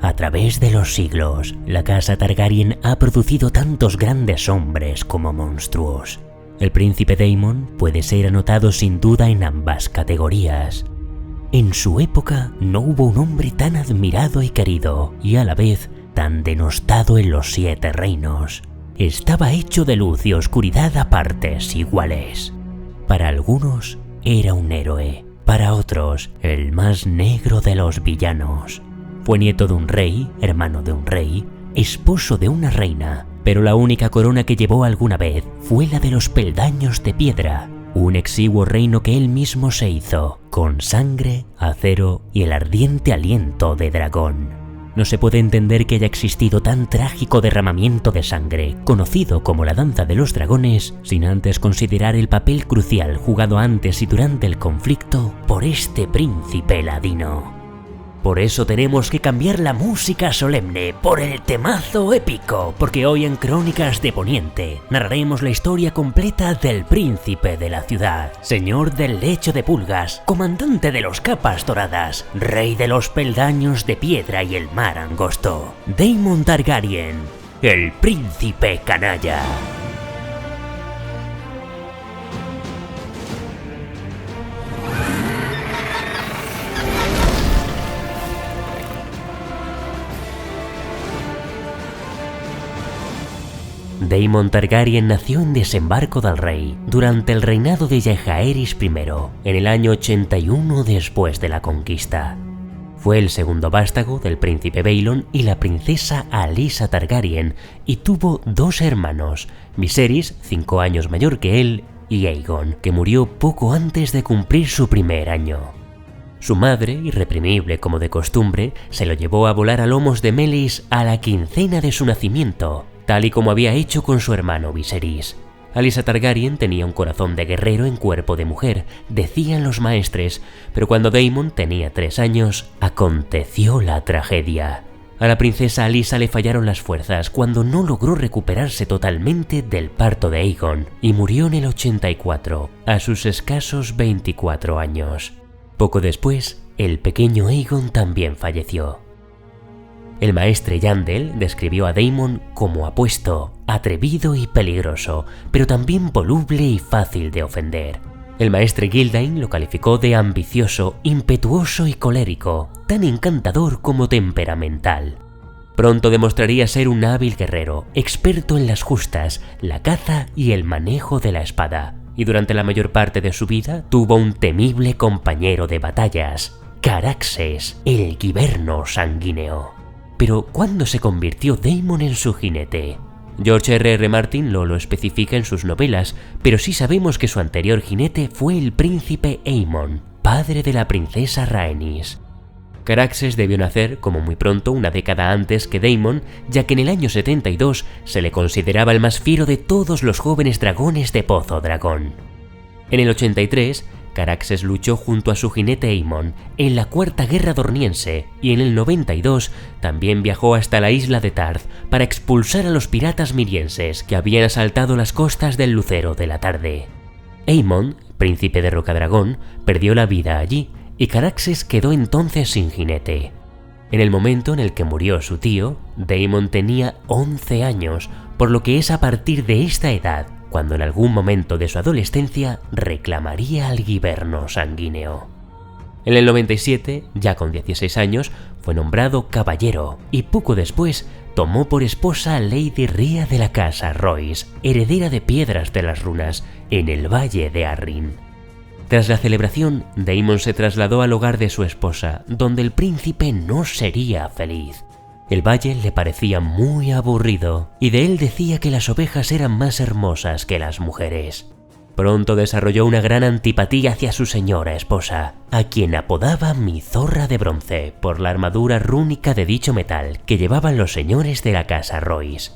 A través de los siglos, la casa Targaryen ha producido tantos grandes hombres como monstruos. El príncipe Daemon puede ser anotado sin duda en ambas categorías. En su época no hubo un hombre tan admirado y querido, y a la vez tan denostado en los 7 reinos. Estaba hecho de luz y oscuridad a partes iguales. Para algunos era un héroe, para otros el más negro de los villanos. Fue nieto de un rey, hermano de un rey, esposo de una reina, pero la única corona que llevó alguna vez fue la de los peldaños de piedra, un exiguo reino que él mismo se hizo, con sangre, acero y el ardiente aliento de dragón. No se puede entender que haya existido tan trágico derramamiento de sangre, conocido como la danza de los dragones, sin antes considerar el papel crucial jugado antes y durante el conflicto por este príncipe ladino. Por eso tenemos que cambiar la música solemne por el temazo épico, porque hoy en Crónicas de Poniente narraremos la historia completa del príncipe de la ciudad, señor del lecho de pulgas, comandante de los capas doradas, rey de los peldaños de piedra y el mar angosto, Daemon Targaryen, el príncipe canalla. Daemon Targaryen nació en Desembarco del Rey, durante el reinado de Jaehaerys I, en el año 81 después de la conquista. Fue el segundo vástago del príncipe Baelon y la princesa Alysa Targaryen, y tuvo 2 hermanos, Viserys, 5 años mayor que él, y Aegon, que murió poco antes de cumplir su primer año. Su madre, irreprimible como de costumbre, se lo llevó a volar a lomos de Meleys a la quincena de su nacimiento, tal y como había hecho con su hermano Viserys. Alysa Targaryen tenía un corazón de guerrero en cuerpo de mujer, decían los maestres, pero cuando Daemon tenía 3 años, aconteció la tragedia. A la princesa Alysa le fallaron las fuerzas cuando no logró recuperarse totalmente del parto de Aegon y murió en el 84, a sus escasos 24 años. Poco después, el pequeño Aegon también falleció. El maestre Yandel describió a Daemon como apuesto, atrevido y peligroso, pero también voluble y fácil de ofender. El maestre Gildain lo calificó de ambicioso, impetuoso y colérico, tan encantador como temperamental. Pronto demostraría ser un hábil guerrero, experto en las justas, la caza y el manejo de la espada, y durante la mayor parte de su vida tuvo un temible compañero de batallas, Caraxes, el Giverno sanguíneo. Pero, ¿cuándo se convirtió Daemon en su jinete? George R.R. Martin lo especifica en sus novelas, pero sí sabemos que su anterior jinete fue el príncipe Aemon, padre de la princesa Rhaenys. Caraxes debió nacer, como muy pronto, una década antes que Daemon, ya que en el año 72 se le consideraba el más fiero de todos los jóvenes dragones de Pozo Dragón. En el 83, Caraxes luchó junto a su jinete Aemon en la Cuarta Guerra Dorniense y en el 92 también viajó hasta la isla de Tarth para expulsar a los piratas mirienses que habían asaltado las costas del Lucero de la Tarde. Aemon, príncipe de Rocadragón, perdió la vida allí y Caraxes quedó entonces sin jinete. En el momento en el que murió su tío, Daemon tenía 11 años, por lo que es a partir de esta edad cuando en algún momento de su adolescencia reclamaría al Giverno sanguíneo. En el 97, ya con 16 años, fue nombrado caballero y poco después tomó por esposa a Lady Rhea de la casa Royce, heredera de Piedras de las Runas, en el Valle de Arryn. Tras la celebración, Daemon se trasladó al hogar de su esposa, donde el príncipe no sería feliz. El valle le parecía muy aburrido, y de él decía que las ovejas eran más hermosas que las mujeres. Pronto desarrolló una gran antipatía hacia su señora esposa, a quien apodaba mi zorra de bronce por la armadura rúnica de dicho metal que llevaban los señores de la casa Royce.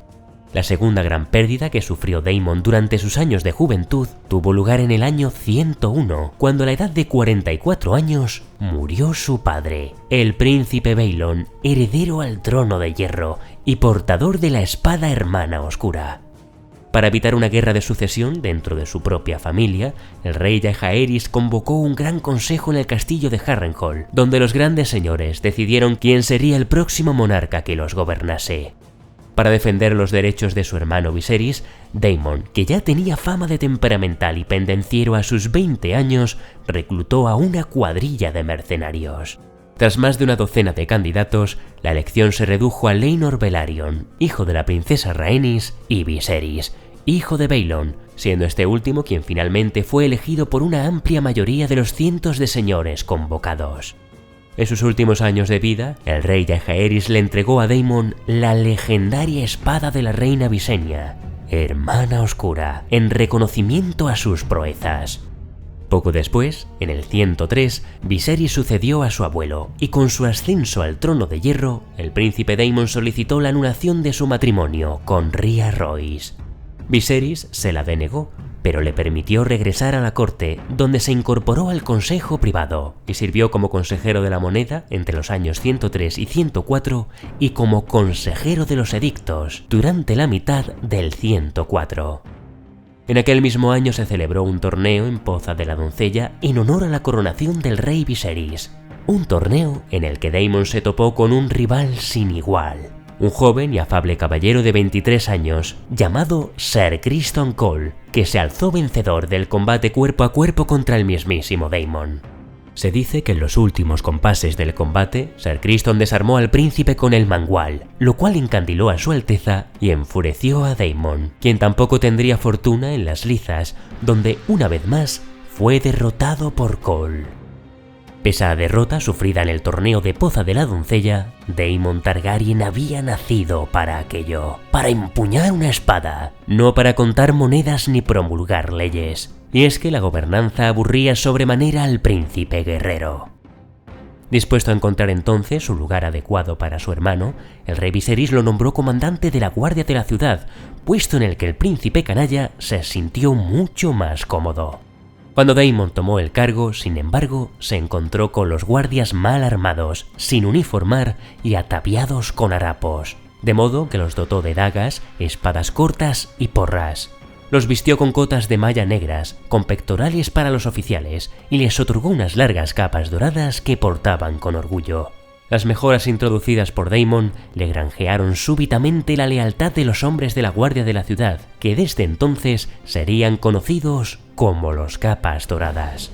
La segunda gran pérdida que sufrió Daemon durante sus años de juventud tuvo lugar en el año 101, cuando a la edad de 44 años murió su padre, el príncipe Baelon, heredero al trono de hierro y portador de la espada hermana oscura. Para evitar una guerra de sucesión dentro de su propia familia, el rey Jaehaerys convocó un gran consejo en el castillo de Harrenhal, donde los grandes señores decidieron quién sería el próximo monarca que los gobernase. Para defender los derechos de su hermano Viserys, Daemon, que ya tenía fama de temperamental y pendenciero a sus 20 años, reclutó a una cuadrilla de mercenarios. Tras más de una docena de candidatos, la elección se redujo a Laenor Velaryon, hijo de la princesa Rhaenys, y Viserys, hijo de Baelon, siendo este último quien finalmente fue elegido por una amplia mayoría de los cientos de señores convocados. En sus últimos años de vida, el rey Jaehaerys le entregó a Daemon la legendaria espada de la reina Visenya, Hermana Oscura, en reconocimiento a sus proezas. Poco después, en el 103, Viserys sucedió a su abuelo, y con su ascenso al trono de hierro, el príncipe Daemon solicitó la anulación de su matrimonio con Rhea Royce. Viserys se la denegó, pero le permitió regresar a la corte, donde se incorporó al consejo privado, y sirvió como consejero de la moneda entre los años 103 y 104, y como consejero de los edictos durante la mitad del 104. En aquel mismo año se celebró un torneo en Poza de la Doncella en honor a la coronación del rey Viserys, un torneo en el que Daemon se topó con un rival sin igual, un joven y afable caballero de 23 años llamado Ser Criston Cole, que se alzó vencedor del combate cuerpo a cuerpo contra el mismísimo Daemon. Se dice que en los últimos compases del combate, Ser Criston desarmó al príncipe con el mangual, lo cual encandiló a su alteza y enfureció a Daemon, quien tampoco tendría fortuna en las lizas, donde una vez más fue derrotado por Cole. Pese a la derrota sufrida en el torneo de Poza de la Doncella, Daemon Targaryen había nacido para aquello, para empuñar una espada, no para contar monedas ni promulgar leyes. Y es que la gobernanza aburría sobremanera al príncipe guerrero. Dispuesto a encontrar entonces un lugar adecuado para su hermano, el rey Viserys lo nombró comandante de la guardia de la ciudad, puesto en el que el príncipe canalla se sintió mucho más cómodo. Cuando Daemon tomó el cargo, sin embargo, se encontró con los guardias mal armados, sin uniformar y ataviados con harapos, de modo que los dotó de dagas, espadas cortas y porras. Los vistió con cotas de malla negras, con pectorales para los oficiales, y les otorgó unas largas capas doradas que portaban con orgullo. Las mejoras introducidas por Daemon le granjearon súbitamente la lealtad de los hombres de la guardia de la ciudad, que desde entonces serían conocidos como los Capas Doradas.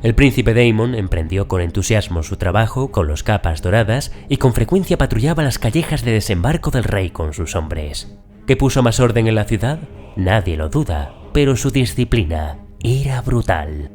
El príncipe Daemon emprendió con entusiasmo su trabajo con los Capas Doradas y con frecuencia patrullaba las callejas de desembarco del rey con sus hombres. ¿Que puso más orden en la ciudad? Nadie lo duda, pero su disciplina era brutal.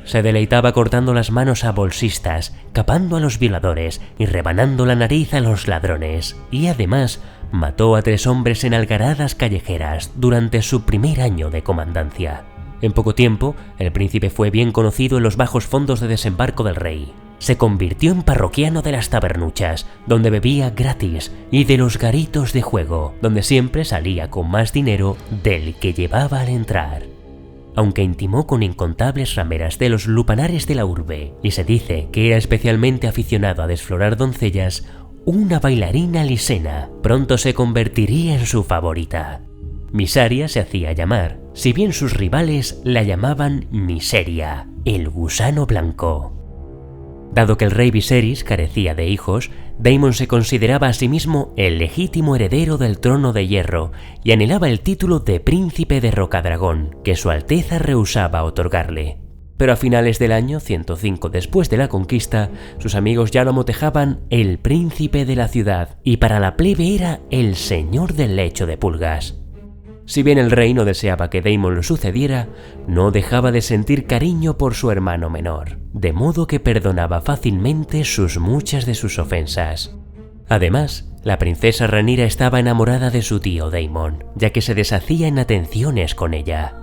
Se deleitaba cortando las manos a bolsistas, capando a los violadores y rebanando la nariz a los ladrones, y además mató a 3 hombres en algaradas callejeras durante su primer año de comandancia. En poco tiempo, el príncipe fue bien conocido en los bajos fondos de desembarco del rey. Se convirtió en parroquiano de las tabernuchas, donde bebía gratis, y de los garitos de juego, donde siempre salía con más dinero del que llevaba al entrar. Aunque intimó con incontables rameras de los lupanares de la urbe, y se dice que era especialmente aficionado a desflorar doncellas, una bailarina lisena pronto se convertiría en su favorita. Misaria se hacía llamar, si bien sus rivales la llamaban Miseria, el gusano blanco. Dado que el rey Viserys carecía de hijos, Daemon se consideraba a sí mismo el legítimo heredero del trono de hierro y anhelaba el título de príncipe de Rocadragón, que su alteza rehusaba otorgarle. Pero a finales del año 105 después de la conquista, sus amigos ya lo motejaban el príncipe de la ciudad, y para la plebe era el señor del lecho de pulgas. Si bien el rey no deseaba que Daemon lo sucediera, no dejaba de sentir cariño por su hermano menor, de modo que perdonaba fácilmente muchas de sus ofensas. Además, la princesa Rhaenyra estaba enamorada de su tío Daemon, ya que se deshacía en atenciones con ella.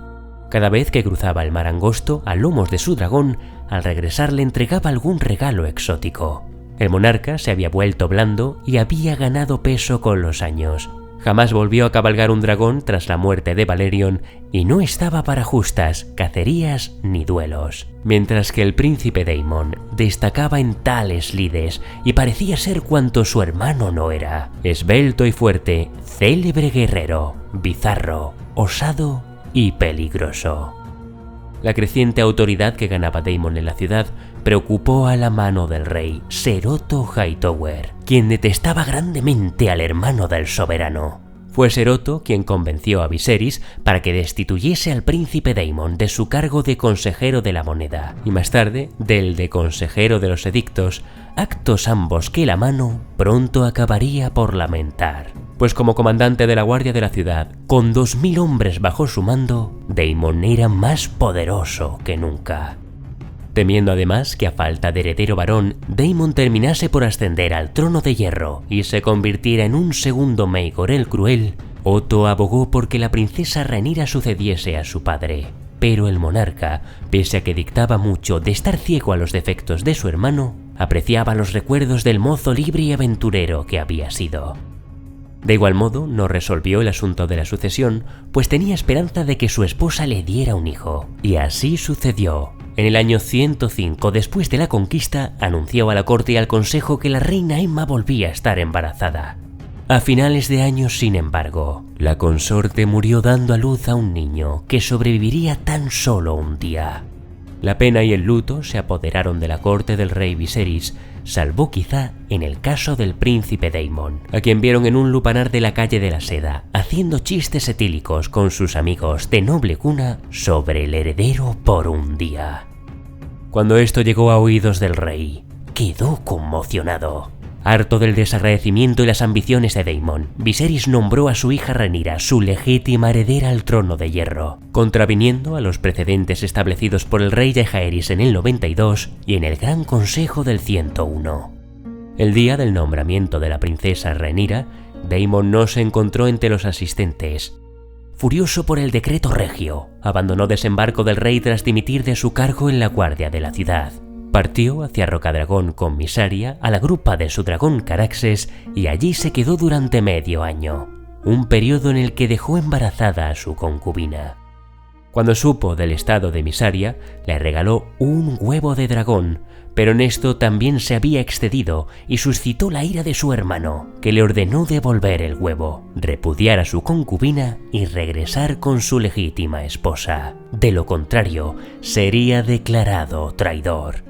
Cada vez que cruzaba el mar angosto a lomos de su dragón, al regresar le entregaba algún regalo exótico. El monarca se había vuelto blando y había ganado peso con los años. Jamás volvió a cabalgar un dragón tras la muerte de Valerion y no estaba para justas, cacerías ni duelos. Mientras que el príncipe Daemon destacaba en tales lides y parecía ser cuanto su hermano no era. Esbelto y fuerte, célebre guerrero, bizarro, osado y peligroso. La creciente autoridad que ganaba Daemon en la ciudad preocupó a la mano del rey Seroto Hightower, quien detestaba grandemente al hermano del soberano. Fue Seroto quien convenció a Viserys para que destituyese al príncipe Daemon de su cargo de consejero de la moneda y más tarde del de consejero de los edictos, actos ambos que la mano pronto acabaría por lamentar. Pues como comandante de la guardia de la ciudad, con 2000 hombres bajo su mando, Daemon era más poderoso que nunca. Temiendo además que a falta de heredero varón, Daemon terminase por ascender al trono de hierro y se convirtiera en un segundo Maegor el Cruel, Otto abogó por que la princesa Rhaenyra sucediese a su padre. Pero el monarca, pese a que dictaba mucho de estar ciego a los defectos de su hermano, apreciaba los recuerdos del mozo libre y aventurero que había sido. De igual modo, no resolvió el asunto de la sucesión, pues tenía esperanza de que su esposa le diera un hijo. Y así sucedió. En el año 105 después de la conquista, anunció a la corte y al consejo que la reina Aemma volvía a estar embarazada. A finales de año, sin embargo, la consorte murió dando a luz a un niño que sobreviviría tan solo un día. La pena y el luto se apoderaron de la corte del rey Viserys, salvo quizá en el caso del príncipe Daemon, a quien vieron en un lupanar de la calle de la Seda, haciendo chistes etílicos con sus amigos de noble cuna sobre el heredero por un día. Cuando esto llegó a oídos del rey, quedó conmocionado. Harto del desagradecimiento y las ambiciones de Daemon, Viserys nombró a su hija Rhaenyra su legítima heredera al trono de hierro, contraviniendo a los precedentes establecidos por el rey Jaehaerys en el 92 y en el Gran Consejo del 101. El día del nombramiento de la princesa Rhaenyra, Daemon no se encontró entre los asistentes. Furioso por el decreto regio, abandonó desembarco del rey tras dimitir de su cargo en la guardia de la ciudad. Partió hacia Rocadragón con Mysaria a la grupa de su dragón Caraxes y allí se quedó durante medio año, un periodo en el que dejó embarazada a su concubina. Cuando supo del estado de Mysaria, le regaló un huevo de dragón, pero en esto también se había excedido y suscitó la ira de su hermano, que le ordenó devolver el huevo, repudiar a su concubina y regresar con su legítima esposa. De lo contrario, sería declarado traidor.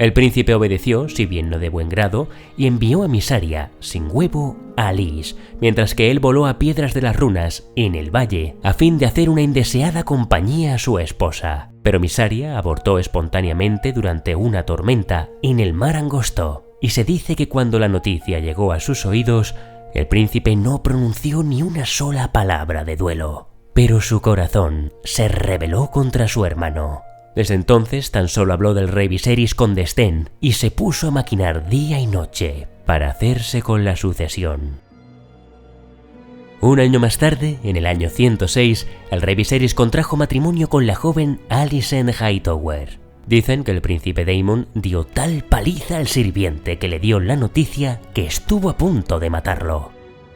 El príncipe obedeció, si bien no de buen grado, y envió a Mysaria, sin huevo, a Lys, mientras que él voló a Piedras de las Runas, en el valle, a fin de hacer una indeseada compañía a su esposa. Pero Mysaria abortó espontáneamente durante una tormenta en el mar Angosto, y se dice que cuando la noticia llegó a sus oídos, el príncipe no pronunció ni una sola palabra de duelo. Pero su corazón se rebeló contra su hermano. Desde entonces tan solo habló del rey Viserys con desdén y se puso a maquinar día y noche para hacerse con la sucesión. Un año más tarde, en el año 106, el rey Viserys contrajo matrimonio con la joven Alicent Hightower. Dicen que el príncipe Daemon dio tal paliza al sirviente que le dio la noticia que estuvo a punto de matarlo.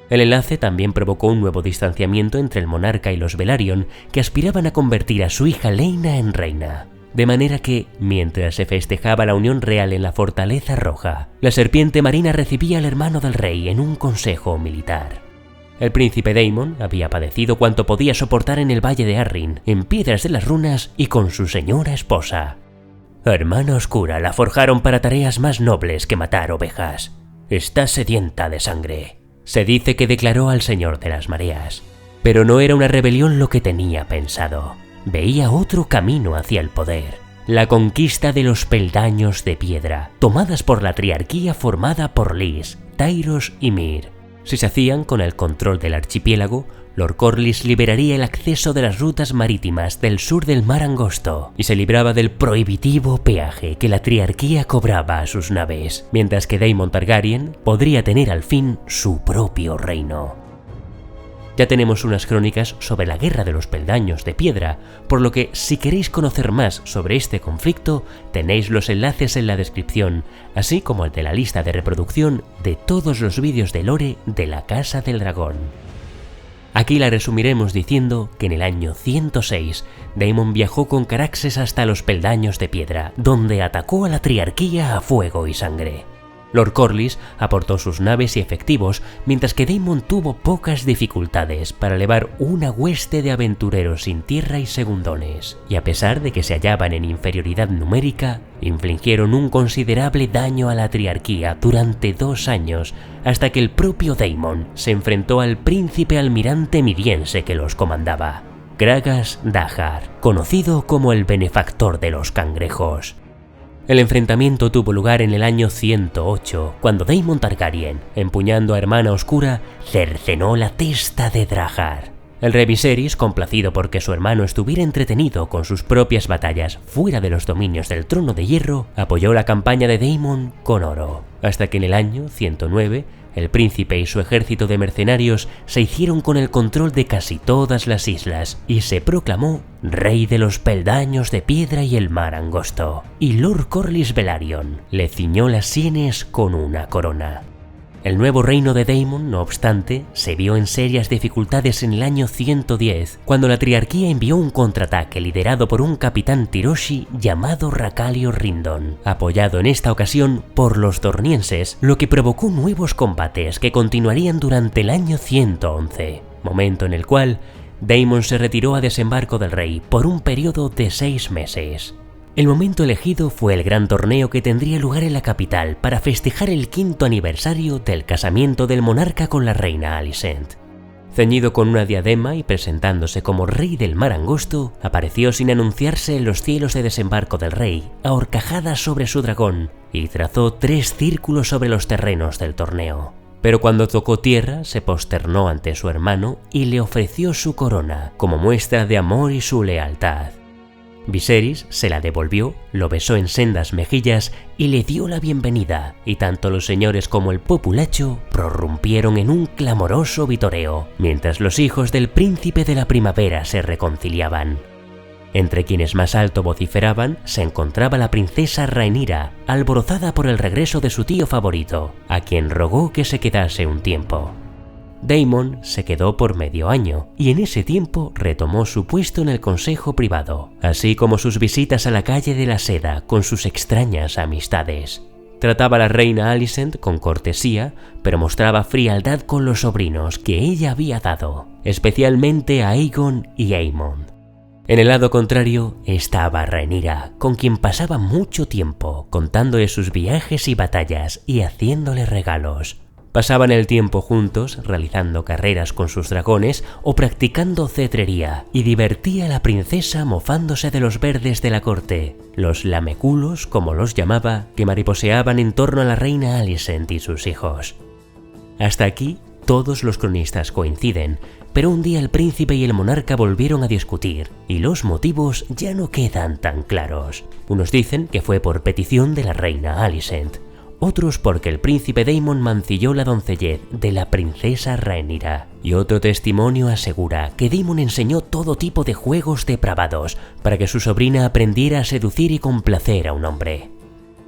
El enlace también provocó un nuevo distanciamiento entre el monarca y los Velaryon, que aspiraban a convertir a su hija Laena en reina. De manera que, mientras se festejaba la unión real en la Fortaleza Roja, la serpiente marina recibía al hermano del rey en un consejo militar. El príncipe Daemon había padecido cuanto podía soportar en el valle de Arryn, en Piedras de las Runas y con su señora esposa. Hermana oscura la forjaron para tareas más nobles que matar ovejas. Está sedienta de sangre. Se dice que declaró al Señor de las Mareas, pero no era una rebelión lo que tenía pensado. Veía otro camino hacia el poder, la conquista de los peldaños de piedra, tomadas por la triarquía formada por Lys, Tyros y Myr. Si se hacían con el control del archipiélago, Lord Corlys liberaría el acceso de las rutas marítimas del sur del mar Angosto y se libraba del prohibitivo peaje que la triarquía cobraba a sus naves, mientras que Daemon Targaryen podría tener al fin su propio reino. Ya tenemos unas crónicas sobre la Guerra de los Peldaños de Piedra, por lo que si queréis conocer más sobre este conflicto, tenéis los enlaces en la descripción, así como el de la lista de reproducción de todos los vídeos de lore de la Casa del Dragón. Aquí la resumiremos diciendo que en el año 106, Daemon viajó con Caraxes hasta los Peldaños de Piedra, donde atacó a la triarquía a fuego y sangre. Lord Corlys aportó sus naves y efectivos, mientras que Daemon tuvo pocas dificultades para elevar una hueste de aventureros sin tierra y segundones, y a pesar de que se hallaban en inferioridad numérica, infligieron un considerable daño a la triarquía durante 2 años, hasta que el propio Daemon se enfrentó al príncipe almirante midiense que los comandaba, Gragas Dahar, conocido como el benefactor de los cangrejos. El enfrentamiento tuvo lugar en el año 108, cuando Daemon Targaryen, empuñando a Hermana Oscura, cercenó la testa de Drahar. El rey Viserys, complacido porque su hermano estuviera entretenido con sus propias batallas fuera de los dominios del Trono de Hierro, apoyó la campaña de Daemon con oro, hasta que en el año 109 el príncipe y su ejército de mercenarios se hicieron con el control de casi todas las islas y se proclamó rey de los peldaños de piedra y el mar angosto, y Lord Corlys Velaryon le ciñó las sienes con una corona. El nuevo reino de Daemon, no obstante, se vio en serias dificultades en el año 110, cuando la triarquía envió un contraataque liderado por un capitán Tyroshi llamado Racalio Rindon, apoyado en esta ocasión por los dornienses, lo que provocó nuevos combates que continuarían durante el año 111, momento en el cual Daemon se retiró a Desembarco del Rey por un periodo de 6 meses. El momento elegido fue el gran torneo que tendría lugar en la capital para festejar el 5º aniversario del casamiento del monarca con la reina Alicent. Ceñido con una diadema y presentándose como rey del mar angosto, apareció sin anunciarse en los cielos de Desembarco del Rey, a horcajadas sobre su dragón, y trazó 3 círculos sobre los terrenos del torneo. Pero cuando tocó tierra, se posternó ante su hermano y le ofreció su corona como muestra de amor y su lealtad. Viserys se la devolvió, lo besó en sendas mejillas y le dio la bienvenida, y tanto los señores como el populacho prorrumpieron en un clamoroso vitoreo, mientras los hijos del príncipe de la primavera se reconciliaban. Entre quienes más alto vociferaban se encontraba la princesa Rhaenyra, alborozada por el regreso de su tío favorito, a quien rogó que se quedase un tiempo. Daemon se quedó por medio año, y en ese tiempo retomó su puesto en el consejo privado, así como sus visitas a la calle de la Seda con sus extrañas amistades. Trataba a la reina Alicent con cortesía, pero mostraba frialdad con los sobrinos que ella había dado, especialmente a Aegon y Aemond. En el lado contrario estaba Rhaenyra, con quien pasaba mucho tiempo contándole sus viajes y batallas y haciéndole regalos. Pasaban el tiempo juntos realizando carreras con sus dragones o practicando cetrería, y divertía a la princesa mofándose de los verdes de la corte, los lameculos, como los llamaba, que mariposeaban en torno a la reina Alicent y sus hijos. Hasta aquí todos los cronistas coinciden, pero un día el príncipe y el monarca volvieron a discutir, y los motivos ya no quedan tan claros. Unos dicen que fue por petición de la reina Alicent, otros porque el príncipe Daemon mancilló la doncellez de la princesa Rhaenyra, y otro testimonio asegura que Daemon enseñó todo tipo de juegos depravados para que su sobrina aprendiera a seducir y complacer a un hombre.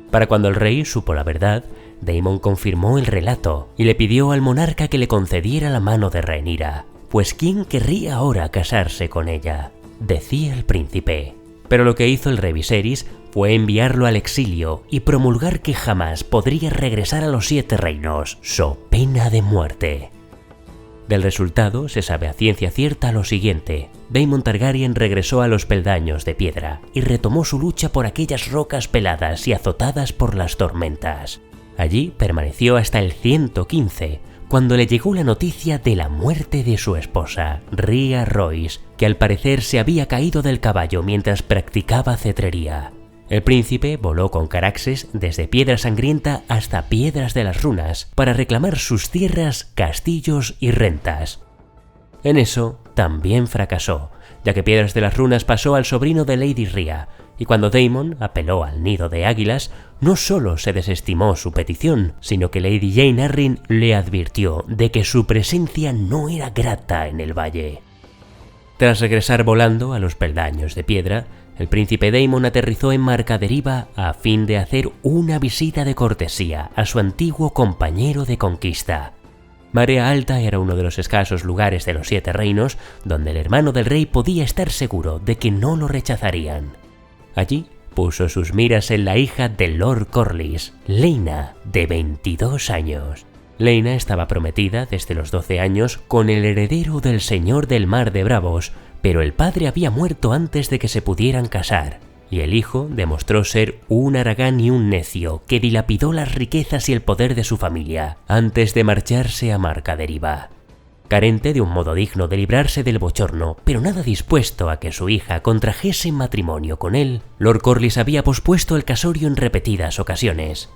Para cuando el rey supo la verdad, Daemon confirmó el relato y le pidió al monarca que le concediera la mano de Rhaenyra, pues ¿quién querría ahora casarse con ella?, decía el príncipe. Pero lo que hizo el rey Viserys fue enviarlo al exilio y promulgar que jamás podría regresar a los 7 reinos, so pena de muerte. Del resultado se sabe a ciencia cierta lo siguiente: Daemon Targaryen regresó a los peldaños de piedra y retomó su lucha por aquellas rocas peladas y azotadas por las tormentas. Allí permaneció hasta el 115, cuando le llegó la noticia de la muerte de su esposa, Rhea Royce, que al parecer se había caído del caballo mientras practicaba cetrería. El príncipe voló con Caraxes desde Piedra Sangrienta hasta Piedras de las Runas para reclamar sus tierras, castillos y rentas. En eso también fracasó, ya que Piedras de las Runas pasó al sobrino de Lady Rhea, y cuando Daemon apeló al Nido de Águilas, no solo se desestimó su petición, sino que Lady Jane Arryn le advirtió de que su presencia no era grata en el valle. Tras regresar volando a los peldaños de piedra, el príncipe Daemon aterrizó en Marcaderiva a fin de hacer una visita de cortesía a su antiguo compañero de conquista. Marea Alta era uno de los escasos lugares de los 7 reinos donde el hermano del rey podía estar seguro de que no lo rechazarían. Allí puso sus miras en la hija de Lord Corlys, Laena, de 22 años. Laena estaba prometida desde los 12 años con el heredero del Señor del Mar de Bravos, pero el padre había muerto antes de que se pudieran casar, y el hijo demostró ser un haragán y un necio que dilapidó las riquezas y el poder de su familia antes de marcharse a Marcaderiva. Carente de un modo digno de librarse del bochorno, pero nada dispuesto a que su hija contrajese matrimonio con él, Lord Corlys había pospuesto el casorio en repetidas ocasiones.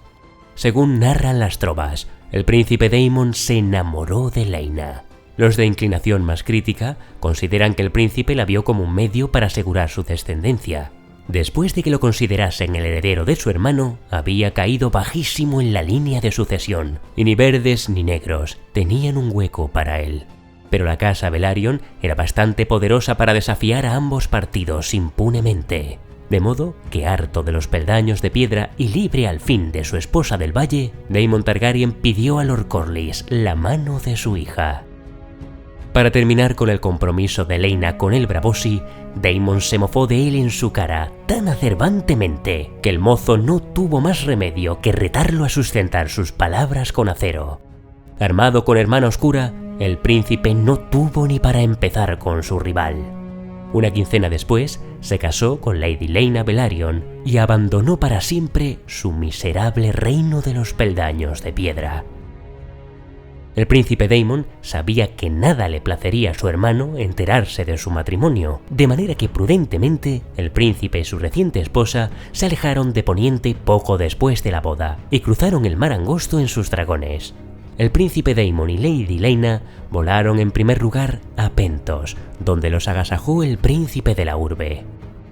Según narran las trovas, el príncipe Daemon se enamoró de Laena. Los de inclinación más crítica consideran que el príncipe la vio como un medio para asegurar su descendencia. Después de que lo considerasen el heredero de su hermano, había caído bajísimo en la línea de sucesión, y ni verdes ni negros tenían un hueco para él. Pero la casa Velaryon era bastante poderosa para desafiar a ambos partidos impunemente. De modo que, harto de los peldaños de piedra y libre al fin de su esposa del valle, Daemon Targaryen pidió a Lord Corlys la mano de su hija. Para terminar con el compromiso de Laena con el Braavosi, Daemon se mofó de él en su cara tan acerbantemente que el mozo no tuvo más remedio que retarlo a sustentar sus palabras con acero. Armado con hermana oscura, el príncipe no tuvo ni para empezar con su rival. Una quincena después, se casó con Lady Laena Velaryon y abandonó para siempre su miserable reino de los peldaños de piedra. El príncipe Daemon sabía que nada le placería a su hermano enterarse de su matrimonio, de manera que prudentemente el príncipe y su reciente esposa se alejaron de Poniente poco después de la boda y cruzaron el mar angosto en sus dragones. El príncipe Daemon y Lady Laena volaron en primer lugar a Pentos, donde los agasajó el príncipe de la urbe.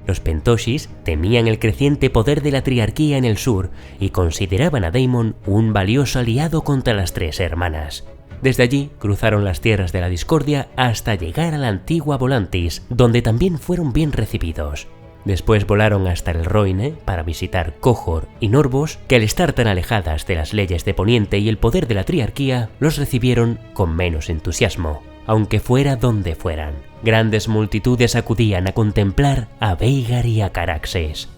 Los pentoshis temían el creciente poder de la triarquía en el sur y consideraban a Daemon un valioso aliado contra las tres hermanas. Desde allí cruzaron las tierras de la discordia hasta llegar a la antigua Volantis, donde también fueron bien recibidos. Después volaron hasta el Roine para visitar Qohor y Norvos, que al estar tan alejadas de las leyes de Poniente y el poder de la triarquía, los recibieron con menos entusiasmo, aunque fuera donde fueran. Grandes multitudes acudían a contemplar a Vhagar y a Caraxes.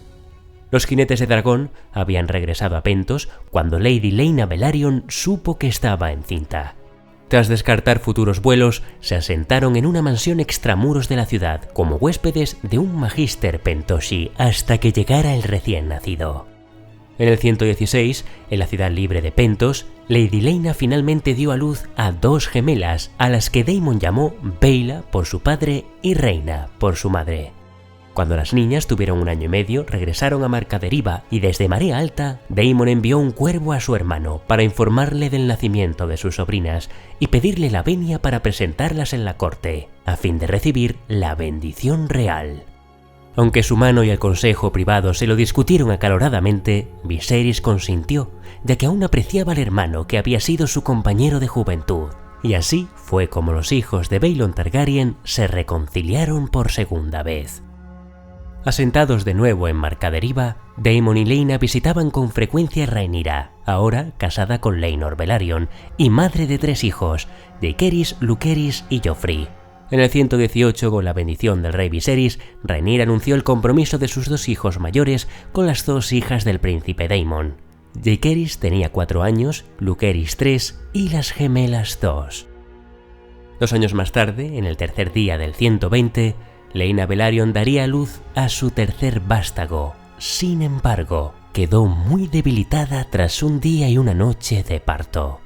Los jinetes de dragón habían regresado a Pentos cuando Lady Laena Velaryon supo que estaba encinta. Tras descartar futuros vuelos, se asentaron en una mansión extramuros de la ciudad como huéspedes de un magister pentoshi hasta que llegara el recién nacido. En el 116, en la ciudad libre de Pentos, Lady Laena finalmente dio a luz a dos gemelas, a las que Daemon llamó Baela por su padre y Reina por su madre. Cuando las niñas tuvieron 1 año y medio, regresaron a Marcaderiva y desde Marea Alta, Daemon envió un cuervo a su hermano para informarle del nacimiento de sus sobrinas y pedirle la venia para presentarlas en la corte, a fin de recibir la bendición real. Aunque su mano y el consejo privado se lo discutieron acaloradamente, Viserys consintió, ya que aún apreciaba al hermano que había sido su compañero de juventud. Y así fue como los hijos de Baelon Targaryen se reconciliaron por segunda vez. Asentados de nuevo en Marcaderiva, Daemon y Laena visitaban con frecuencia Rhaenyra, ahora casada con Laenor Velaryon y madre de 3 hijos, Jaehaerys, Lucerys y Joffrey. En el 118, con la bendición del rey Viserys, Rhaenyra anunció el compromiso de sus 2 hijos mayores con las 2 hijas del príncipe Daemon. Jaehaerys tenía 4 años, Lucerys 3 y las gemelas 2. 2 años más tarde, en el tercer día del 120, Laena Velaryon daría a luz a su tercer vástago. Sin embargo, quedó muy debilitada tras un día y una noche de parto.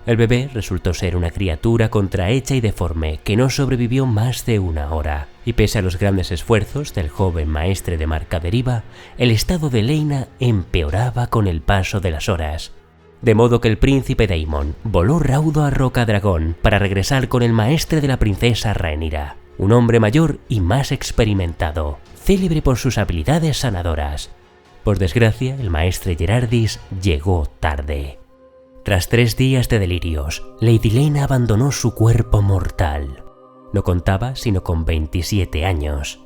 El bebé resultó ser una criatura contrahecha y deforme que no sobrevivió más de 1 hora, y pese a los grandes esfuerzos del joven maestre de Marcaderiva, el estado de Laena empeoraba con el paso de las horas. De modo que el príncipe Daemon voló raudo a Rocadragón para regresar con el maestre de la princesa Rhaenyra, un hombre mayor y más experimentado, célebre por sus habilidades sanadoras. Por desgracia, el maestre Gerardis llegó tarde. Tras 3 días de delirios, Lady Laena abandonó su cuerpo mortal. No contaba sino con 27 años.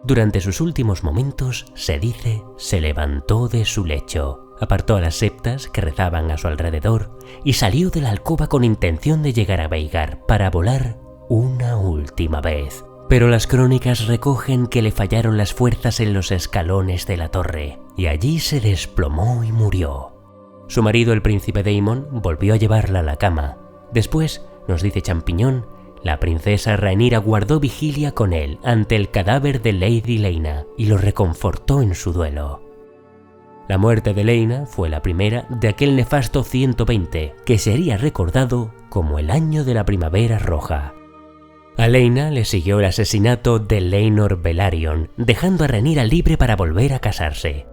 Durante sus últimos momentos, se dice, se levantó de su lecho, apartó a las septas que rezaban a su alrededor y salió de la alcoba con intención de llegar a Vhagar para volar una última vez. Pero las crónicas recogen que le fallaron las fuerzas en los escalones de la torre, y allí se desplomó y murió. Su marido, el príncipe Daemon, volvió a llevarla a la cama. Después, nos dice Champiñón, la princesa Rhaenyra guardó vigilia con él ante el cadáver de Lady Laena y lo reconfortó en su duelo. La muerte de Laena fue la primera de aquel nefasto 120, que sería recordado como el año de la primavera roja. A Laena le siguió el asesinato de Laenor Velaryon, dejando a Rhaenyra libre para volver a casarse.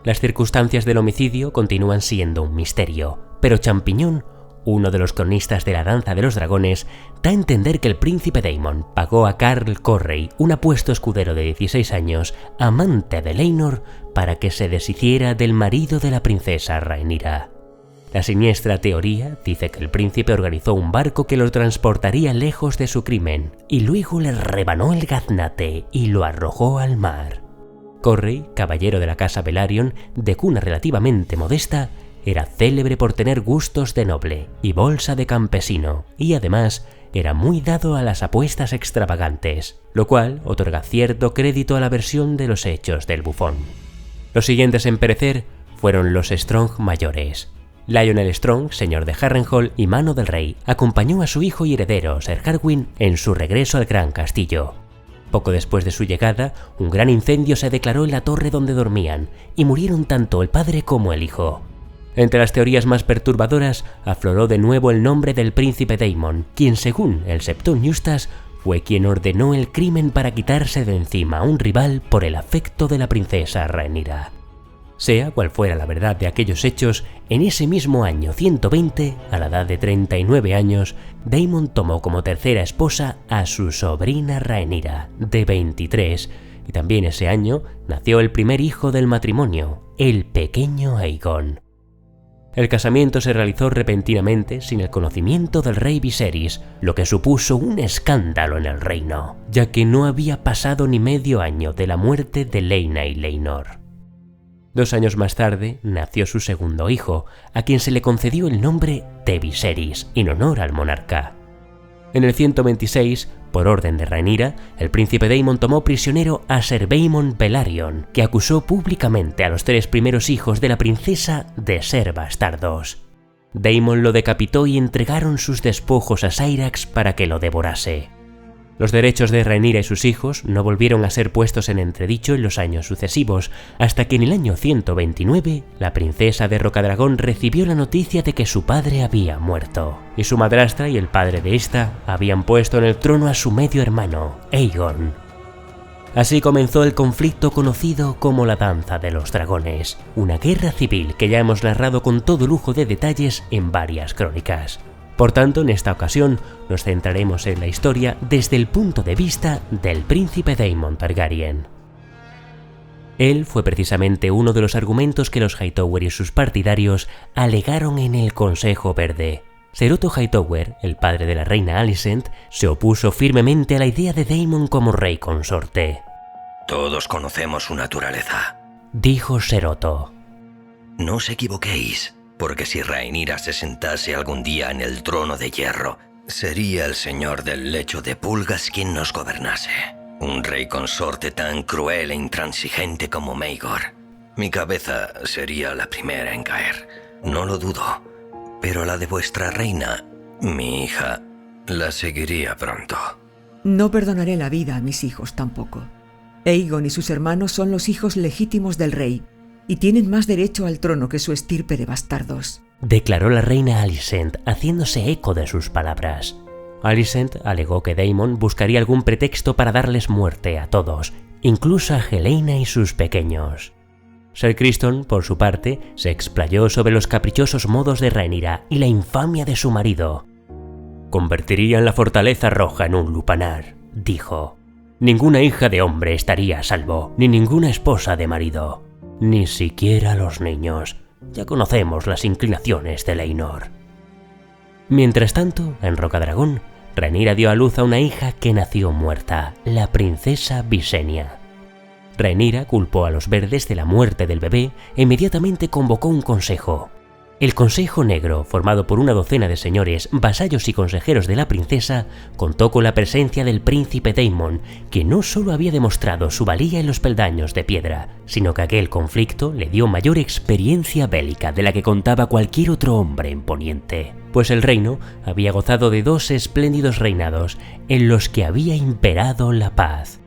Las circunstancias del homicidio continúan siendo un misterio, pero Champiñón, uno de los cronistas de la Danza de los Dragones, da a entender que el príncipe Daemon pagó a Carl Correy, un apuesto escudero de 16 años, amante de Laenor, para que se deshiciera del marido de la princesa Rhaenyra. La siniestra teoría dice que el príncipe organizó un barco que lo transportaría lejos de su crimen, y luego le rebanó el gaznate y lo arrojó al mar. Correy, caballero de la casa Velaryon, de cuna relativamente modesta, era célebre por tener gustos de noble y bolsa de campesino, y además era muy dado a las apuestas extravagantes, lo cual otorga cierto crédito a la versión de los hechos del bufón. Los siguientes en perecer fueron los Strong mayores. Lionel Strong, señor de Harrenhal y mano del rey, acompañó a su hijo y heredero, Ser Harwin, en su regreso al gran castillo. Poco después de su llegada, un gran incendio se declaró en la torre donde dormían, y murieron tanto el padre como el hijo. Entre las teorías más perturbadoras, afloró de nuevo el nombre del príncipe Daemon, quien, según el Septon Eustace, fue quien ordenó el crimen para quitarse de encima a un rival por el afecto de la princesa Rhaenyra. Sea cual fuera la verdad de aquellos hechos, en ese mismo año 120, a la edad de 39 años, Daemon tomó como tercera esposa a su sobrina Rhaenyra, de 23, y también ese año nació el primer hijo del matrimonio, el pequeño Aegon. El casamiento se realizó repentinamente sin el conocimiento del rey Viserys, lo que supuso un escándalo en el reino, ya que no había pasado ni medio año de la muerte de Laena y Laenor. 2 años más tarde nació su segundo hijo, a quien se le concedió el nombre de Viserys, en honor al monarca. En el 126, por orden de Rhaenyra, el príncipe Daemon tomó prisionero a Ser Baemon Velaryon, que acusó públicamente a los 3 primeros hijos de la princesa de ser bastardos. Daemon lo decapitó y entregaron sus despojos a Syrax para que lo devorase. Los derechos de Rhaenyra y sus hijos no volvieron a ser puestos en entredicho en los años sucesivos, hasta que en el año 129 la princesa de Rocadragón recibió la noticia de que su padre había muerto, y su madrastra y el padre de esta habían puesto en el trono a su medio hermano, Aegon. Así comenzó el conflicto conocido como la Danza de los Dragones, una guerra civil que ya hemos narrado con todo lujo de detalles en varias crónicas. Por tanto, en esta ocasión nos centraremos en la historia desde el punto de vista del príncipe Daemon Targaryen. Él fue precisamente uno de los argumentos que los Hightower y sus partidarios alegaron en el Consejo Verde. Ser Otto Hightower, el padre de la reina Alicent, se opuso firmemente a la idea de Daemon como rey consorte. Todos conocemos su naturaleza, dijo Ser Otto. No os equivoquéis. Porque si Rhaenyra se sentase algún día en el trono de hierro, sería el señor del lecho de pulgas quien nos gobernase. Un rey consorte tan cruel e intransigente como Maegor. Mi cabeza sería la primera en caer, no lo dudo. Pero la de vuestra reina, mi hija, la seguiría pronto. No perdonaré la vida a mis hijos tampoco. Aegon y sus hermanos son los hijos legítimos del rey, y tienen más derecho al trono que su estirpe de bastardos, declaró la reina Alicent, haciéndose eco de sus palabras. Alicent alegó que Daemon buscaría algún pretexto para darles muerte a todos, incluso a Helaena y sus pequeños. Ser Criston, por su parte, se explayó sobre los caprichosos modos de Rhaenyra y la infamia de su marido. Convertirían la fortaleza roja en un lupanar, dijo. Ninguna hija de hombre estaría a salvo, ni ninguna esposa de marido. Ni siquiera los niños. Ya conocemos las inclinaciones de Laenor. Mientras tanto, en Rocadragón, Rhaenyra dio a luz a una hija que nació muerta, la princesa Visenya. Rhaenyra culpó a los verdes de la muerte del bebé e inmediatamente convocó un consejo. El Consejo Negro, formado por una docena de señores, vasallos y consejeros de la princesa, contó con la presencia del príncipe Daemon, que no solo había demostrado su valía en los peldaños de piedra, sino que aquel conflicto le dio mayor experiencia bélica de la que contaba cualquier otro hombre en Poniente, pues el reino había gozado de 2 espléndidos reinados en los que había imperado la paz.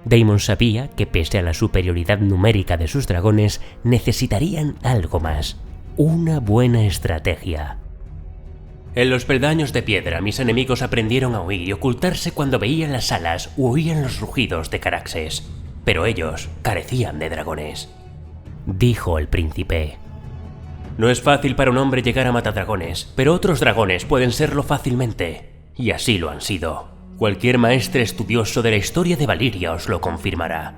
Daemon sabía que pese a la superioridad numérica de sus dragones, necesitarían algo más. Una buena estrategia. En los peldaños de piedra mis enemigos aprendieron a huir y ocultarse cuando veían las alas u oían los rugidos de Caraxes, pero ellos carecían de dragones, dijo el príncipe. No es fácil para un hombre llegar a matadragones, pero otros dragones pueden serlo fácilmente, y así lo han sido. Cualquier maestre estudioso de la historia de Valiria os lo confirmará.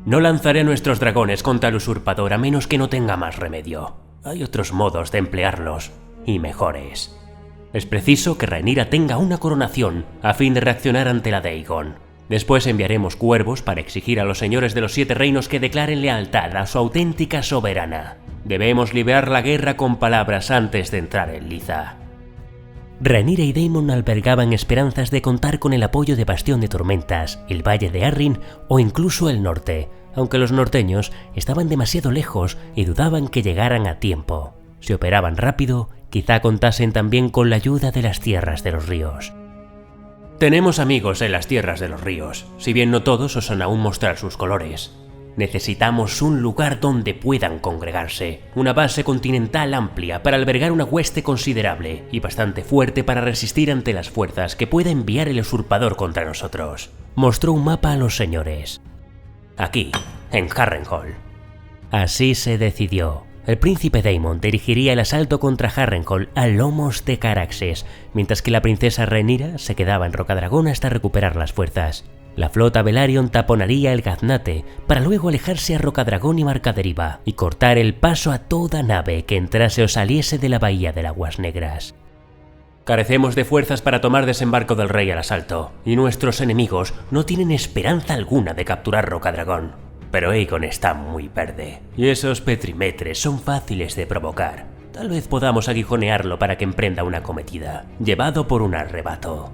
No lanzaré a nuestros dragones contra el usurpador a menos que no tenga más remedio. Hay otros modos de emplearlos, y mejores. Es preciso que Rhaenyra tenga una coronación a fin de reaccionar ante la de Aegon. Después enviaremos cuervos para exigir a los señores de los 7 reinos que declaren lealtad a su auténtica soberana. Debemos librar la guerra con palabras antes de entrar en liza. Rhaenyra y Daemon albergaban esperanzas de contar con el apoyo de Bastión de Tormentas, el Valle de Arryn o incluso el norte, aunque los norteños estaban demasiado lejos y dudaban que llegaran a tiempo. Si operaban rápido, quizá contasen también con la ayuda de las tierras de los ríos. Tenemos amigos en las tierras de los ríos, si bien no todos osan aún mostrar sus colores. Necesitamos un lugar donde puedan congregarse, una base continental amplia para albergar una hueste considerable y bastante fuerte para resistir ante las fuerzas que pueda enviar el usurpador contra nosotros. Mostró un mapa a los señores. Aquí, en Harrenhal. Así se decidió. El príncipe Daemon dirigiría el asalto contra Harrenhal a lomos de Caraxes, mientras que la princesa Rhaenyra se quedaba en Rocadragón hasta recuperar las fuerzas. La flota Velaryon taponaría el gaznate para luego alejarse a Rocadragón y Marcaderiva y cortar el paso a toda nave que entrase o saliese de la bahía de Aguas Negras. Carecemos de fuerzas para tomar Desembarco del Rey al asalto, y nuestros enemigos no tienen esperanza alguna de capturar Rocadragón. Pero Aegon está muy verde, y esos petrimetres son fáciles de provocar. Tal vez podamos aguijonearlo para que emprenda una acometida, llevado por un arrebato.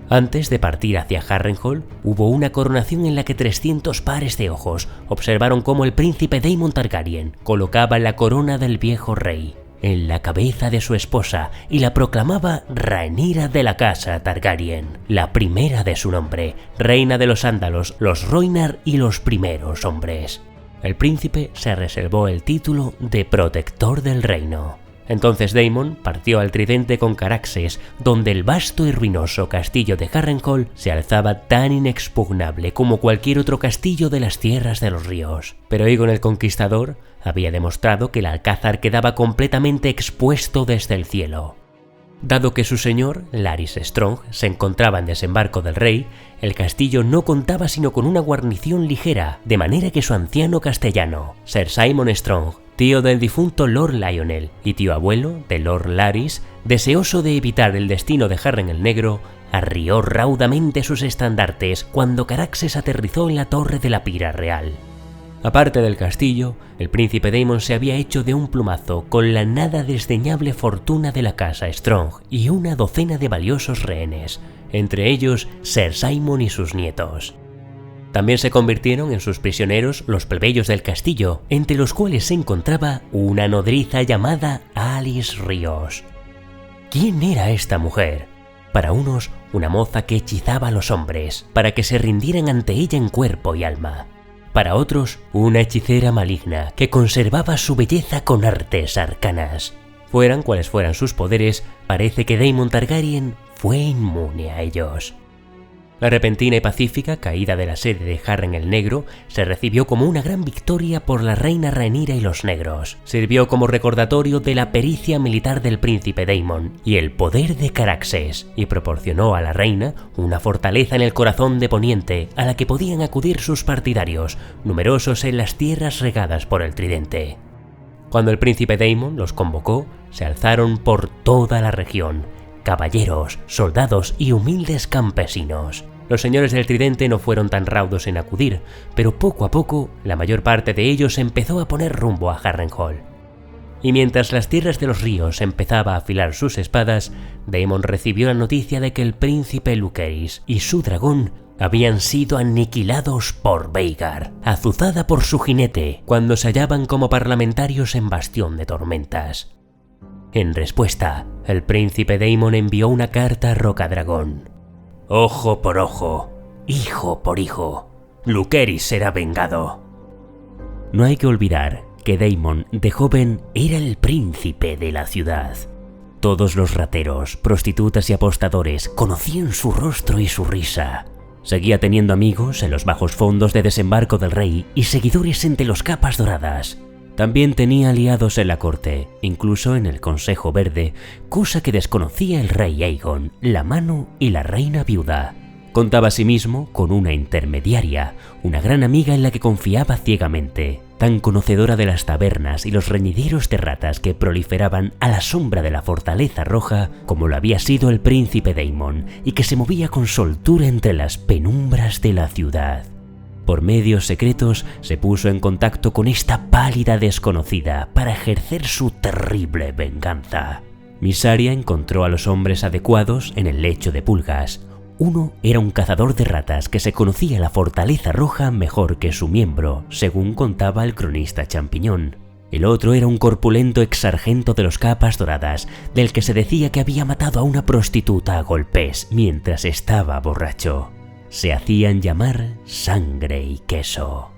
Antes de partir hacia Harrenhal, hubo una coronación en la que 300 pares de ojos observaron cómo el príncipe Daemon Targaryen colocaba la corona del viejo rey en la cabeza de su esposa y la proclamaba Rhaenyra de la casa Targaryen, la primera de su nombre, reina de los Ándalos, los Rhoynar y los primeros hombres. El príncipe se reservó el título de protector del reino. Entonces Daemon partió al tridente con Caraxes, donde el vasto y ruinoso castillo de Harrenhal se alzaba tan inexpugnable como cualquier otro castillo de las tierras de los ríos. Pero Aegon el Conquistador había demostrado que el alcázar quedaba completamente expuesto desde el cielo. Dado que su señor, Larys Strong, se encontraba en Desembarco del Rey, el castillo no contaba sino con una guarnición ligera, de manera que su anciano castellano, Ser Simon Strong, tío del difunto Lord Lionel y tío abuelo de Lord Larys, deseoso de evitar el destino de Harren el Negro, arrió raudamente sus estandartes cuando Caraxes aterrizó en la torre de la pira real. Aparte del castillo, el príncipe Daemon se había hecho de un plumazo con la nada desdeñable fortuna de la casa Strong y una docena de valiosos rehenes, entre ellos Ser Simon y sus nietos. También se convirtieron en sus prisioneros los plebeyos del castillo, entre los cuales se encontraba una nodriza llamada Alice Ríos. ¿Quién era esta mujer? Para unos, una moza que hechizaba a los hombres, para que se rindieran ante ella en cuerpo y alma. Para otros, una hechicera maligna que conservaba su belleza con artes arcanas. Fueran cuales fueran sus poderes, parece que Daemon Targaryen fue inmune a ellos. La repentina y pacífica caída de la sede de Harren el Negro se recibió como una gran victoria por la reina Rhaenyra y los negros. Sirvió como recordatorio de la pericia militar del príncipe Daemon y el poder de Caraxes, y proporcionó a la reina una fortaleza en el corazón de Poniente a la que podían acudir sus partidarios, numerosos en las tierras regadas por el tridente. Cuando el príncipe Daemon los convocó, se alzaron por toda la región, caballeros, soldados y humildes campesinos. Los señores del tridente no fueron tan raudos en acudir, pero poco a poco la mayor parte de ellos empezó a poner rumbo a Harrenhal. Y mientras las tierras de los ríos empezaba a afilar sus espadas, Daemon recibió la noticia de que el príncipe Lucerys y su dragón habían sido aniquilados por Vhagar, azuzada por su jinete, cuando se hallaban como parlamentarios en Bastión de Tormentas. En respuesta, el príncipe Daemon envió una carta a Rocadragón. Ojo por ojo, hijo por hijo, Lucerys será vengado. No hay que olvidar que Daemon, de joven, era el príncipe de la ciudad. Todos los rateros, prostitutas y apostadores conocían su rostro y su risa. Seguía teniendo amigos en los bajos fondos de Desembarco del Rey y seguidores entre los Capas Doradas. También tenía aliados en la corte, incluso en el Consejo Verde, cosa que desconocía el rey Aegon, la Mano y la reina viuda. Contaba asimismo con una intermediaria, una gran amiga en la que confiaba ciegamente, tan conocedora de las tabernas y los reñideros de ratas que proliferaban a la sombra de la Fortaleza Roja como lo había sido el príncipe Daemon, y que se movía con soltura entre las penumbras de la ciudad. Por medios secretos se puso en contacto con esta pálida desconocida para ejercer su terrible venganza. Mysaria encontró a los hombres adecuados en el lecho de pulgas. Uno era un cazador de ratas que se conocía la Fortaleza Roja mejor que su miembro, según contaba el cronista Champiñón. El otro era un corpulento exsargento de los Capas Doradas, del que se decía que había matado a una prostituta a golpes mientras estaba borracho. Se hacían llamar Sangre y Queso.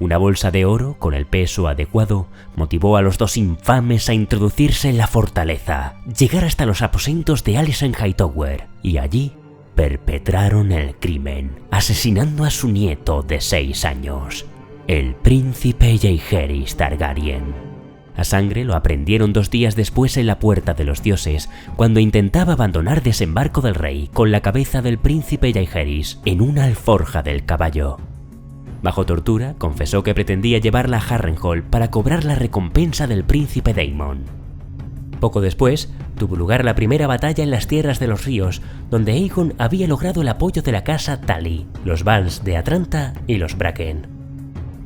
Una bolsa de oro con el peso adecuado motivó a los dos infames a introducirse en la fortaleza, llegar hasta los aposentos de Alicent Hightower y allí perpetraron el crimen, asesinando a su nieto de 6 años, el príncipe Jaehaerys Targaryen. A Sangre lo aprendieron 2 días después en la Puerta de los Dioses, cuando intentaba abandonar Desembarco del Rey con la cabeza del príncipe Jaehaerys en una alforja del caballo. Bajo tortura, confesó que pretendía llevarla a Harrenhal para cobrar la recompensa del príncipe Daemon. Poco después, tuvo lugar la primera batalla en las Tierras de los Ríos, donde Aegon había logrado el apoyo de la casa Tully, los Vance de Atranta y los Bracken.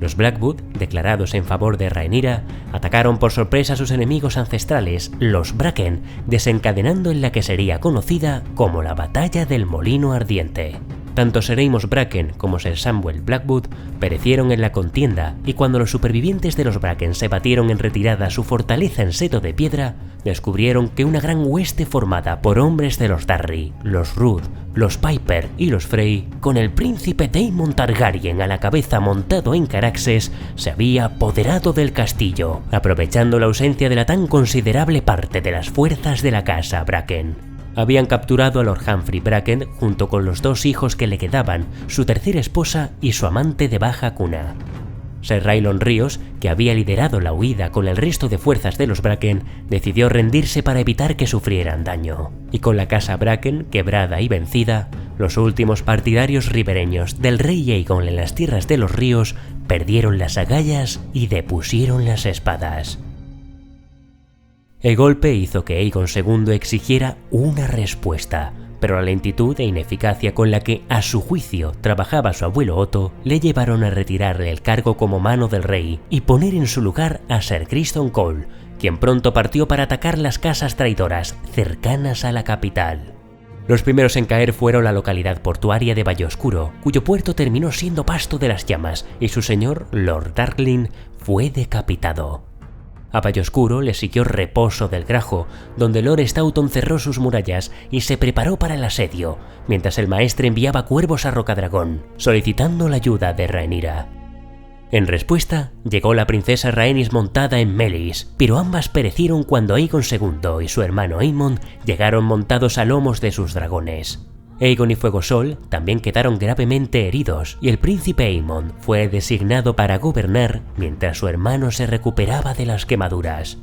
Los Blackwood, declarados en favor de Rhaenyra, atacaron por sorpresa a sus enemigos ancestrales, los Bracken, desencadenando en la que sería conocida como la Batalla del Molino Ardiente. Tanto Ser Amos Bracken como Ser Samuel Blackwood perecieron en la contienda, y cuando los supervivientes de los Bracken se batieron en retirada a su fortaleza en seto de piedra, descubrieron que una gran hueste formada por hombres de los Darry, los Rood, los Piper y los Frey, con el príncipe Daemon Targaryen a la cabeza montado en Caraxes, se había apoderado del castillo, aprovechando la ausencia de la tan considerable parte de las fuerzas de la casa Bracken. Habían capturado a Lord Humphrey Bracken junto con los 2 hijos que le quedaban, su tercera esposa y su amante de baja cuna. Ser Rylon Ríos, que había liderado la huida con el resto de fuerzas de los Bracken, decidió rendirse para evitar que sufrieran daño. Y con la casa Bracken quebrada y vencida, los últimos partidarios ribereños del rey Aegon en las Tierras de los Ríos perdieron las agallas y depusieron las espadas. El golpe hizo que Aegon II exigiera una respuesta, pero la lentitud e ineficacia con la que, a su juicio, trabajaba su abuelo Otto le llevaron a retirarle el cargo como mano del rey y poner en su lugar a Ser Criston Cole, quien pronto partió para atacar las casas traidoras cercanas a la capital. Los primeros en caer fueron la localidad portuaria de Valle Oscuro, cuyo puerto terminó siendo pasto de las llamas, y su señor, Lord Darkling, fue decapitado. A Valle Oscuro le siguió Reposo del Grajo, donde Lord Stoughton cerró sus murallas y se preparó para el asedio, mientras el maestre enviaba cuervos a Rocadragón, solicitando la ayuda de Rhaenyra. En respuesta, llegó la princesa Rhaenys montada en Meleys, pero ambas perecieron cuando Aegon II y su hermano Aemond llegaron montados a lomos de sus dragones. Aegon y Fuegosol también quedaron gravemente heridos, y el príncipe Aemond fue designado para gobernar mientras su hermano se recuperaba de las quemaduras.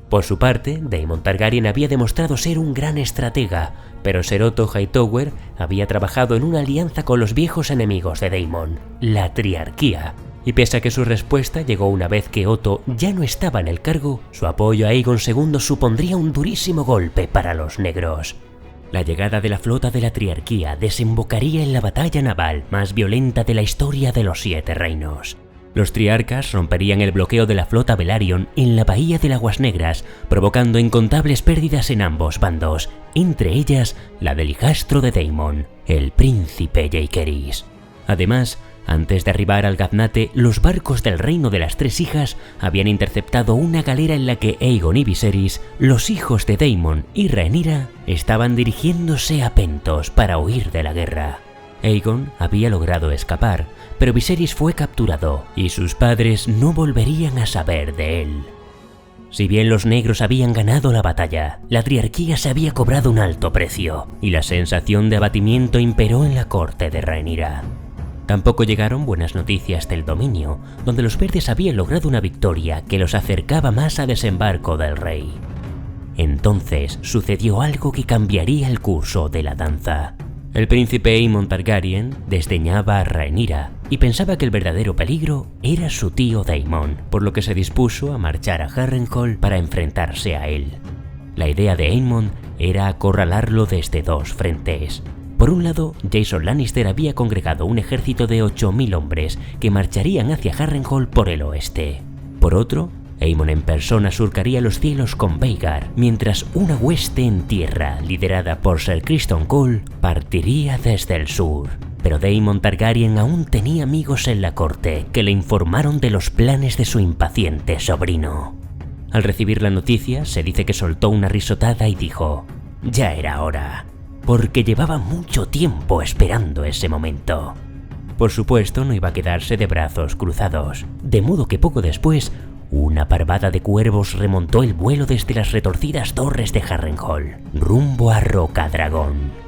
Por su parte, Daemon Targaryen había demostrado ser un gran estratega, pero Ser Otto Hightower había trabajado en una alianza con los viejos enemigos de Daemon, la Triarquía. Y pese a que su respuesta llegó una vez que Otto ya no estaba en el cargo, su apoyo a Aegon II supondría un durísimo golpe para los negros. La llegada de la flota de la Triarquía desembocaría en la batalla naval más violenta de la historia de los 7 reinos. Los triarcas romperían el bloqueo de la flota Velaryon en la bahía de Aguas Negras, provocando incontables pérdidas en ambos bandos, entre ellas la del hijastro de Daemon, el príncipe Jaehaerys. Además, antes de arribar al gaznate, los barcos del Reino de las Tres Hijas habían interceptado una galera en la que Aegon y Viserys, los hijos de Daemon y Rhaenyra, estaban dirigiéndose a Pentos para huir de la guerra. Aegon había logrado escapar, pero Viserys fue capturado y sus padres no volverían a saber de él. Si bien los negros habían ganado la batalla, la triarquía se había cobrado un alto precio y la sensación de abatimiento imperó en la corte de Rhaenyra. Tampoco llegaron buenas noticias del dominio, donde los verdes habían logrado una victoria que los acercaba más a desembarco del rey. Entonces sucedió algo que cambiaría el curso de la danza. El príncipe Aemon Targaryen desdeñaba a Rhaenyra y pensaba que el verdadero peligro era su tío Daemon, por lo que se dispuso a marchar a Harrenhal para enfrentarse a él. La idea de Aemon era acorralarlo desde dos frentes. Por un lado, Jason Lannister había congregado un ejército de 8000 hombres que marcharían hacia Harrenhal por el oeste. Por otro, Aemon en persona surcaría los cielos con Vhagar, mientras una hueste en tierra, liderada por Ser Criston Cole, partiría desde el sur. Pero Daemon Targaryen aún tenía amigos en la corte que le informaron de los planes de su impaciente sobrino. Al recibir la noticia, se dice que soltó una risotada y dijo: «Ya era hora», porque llevaba mucho tiempo esperando ese momento. Por supuesto, no iba a quedarse de brazos cruzados, de modo que poco después, una parvada de cuervos remontó el vuelo desde las retorcidas torres de Harrenhal, rumbo a Rocadragón.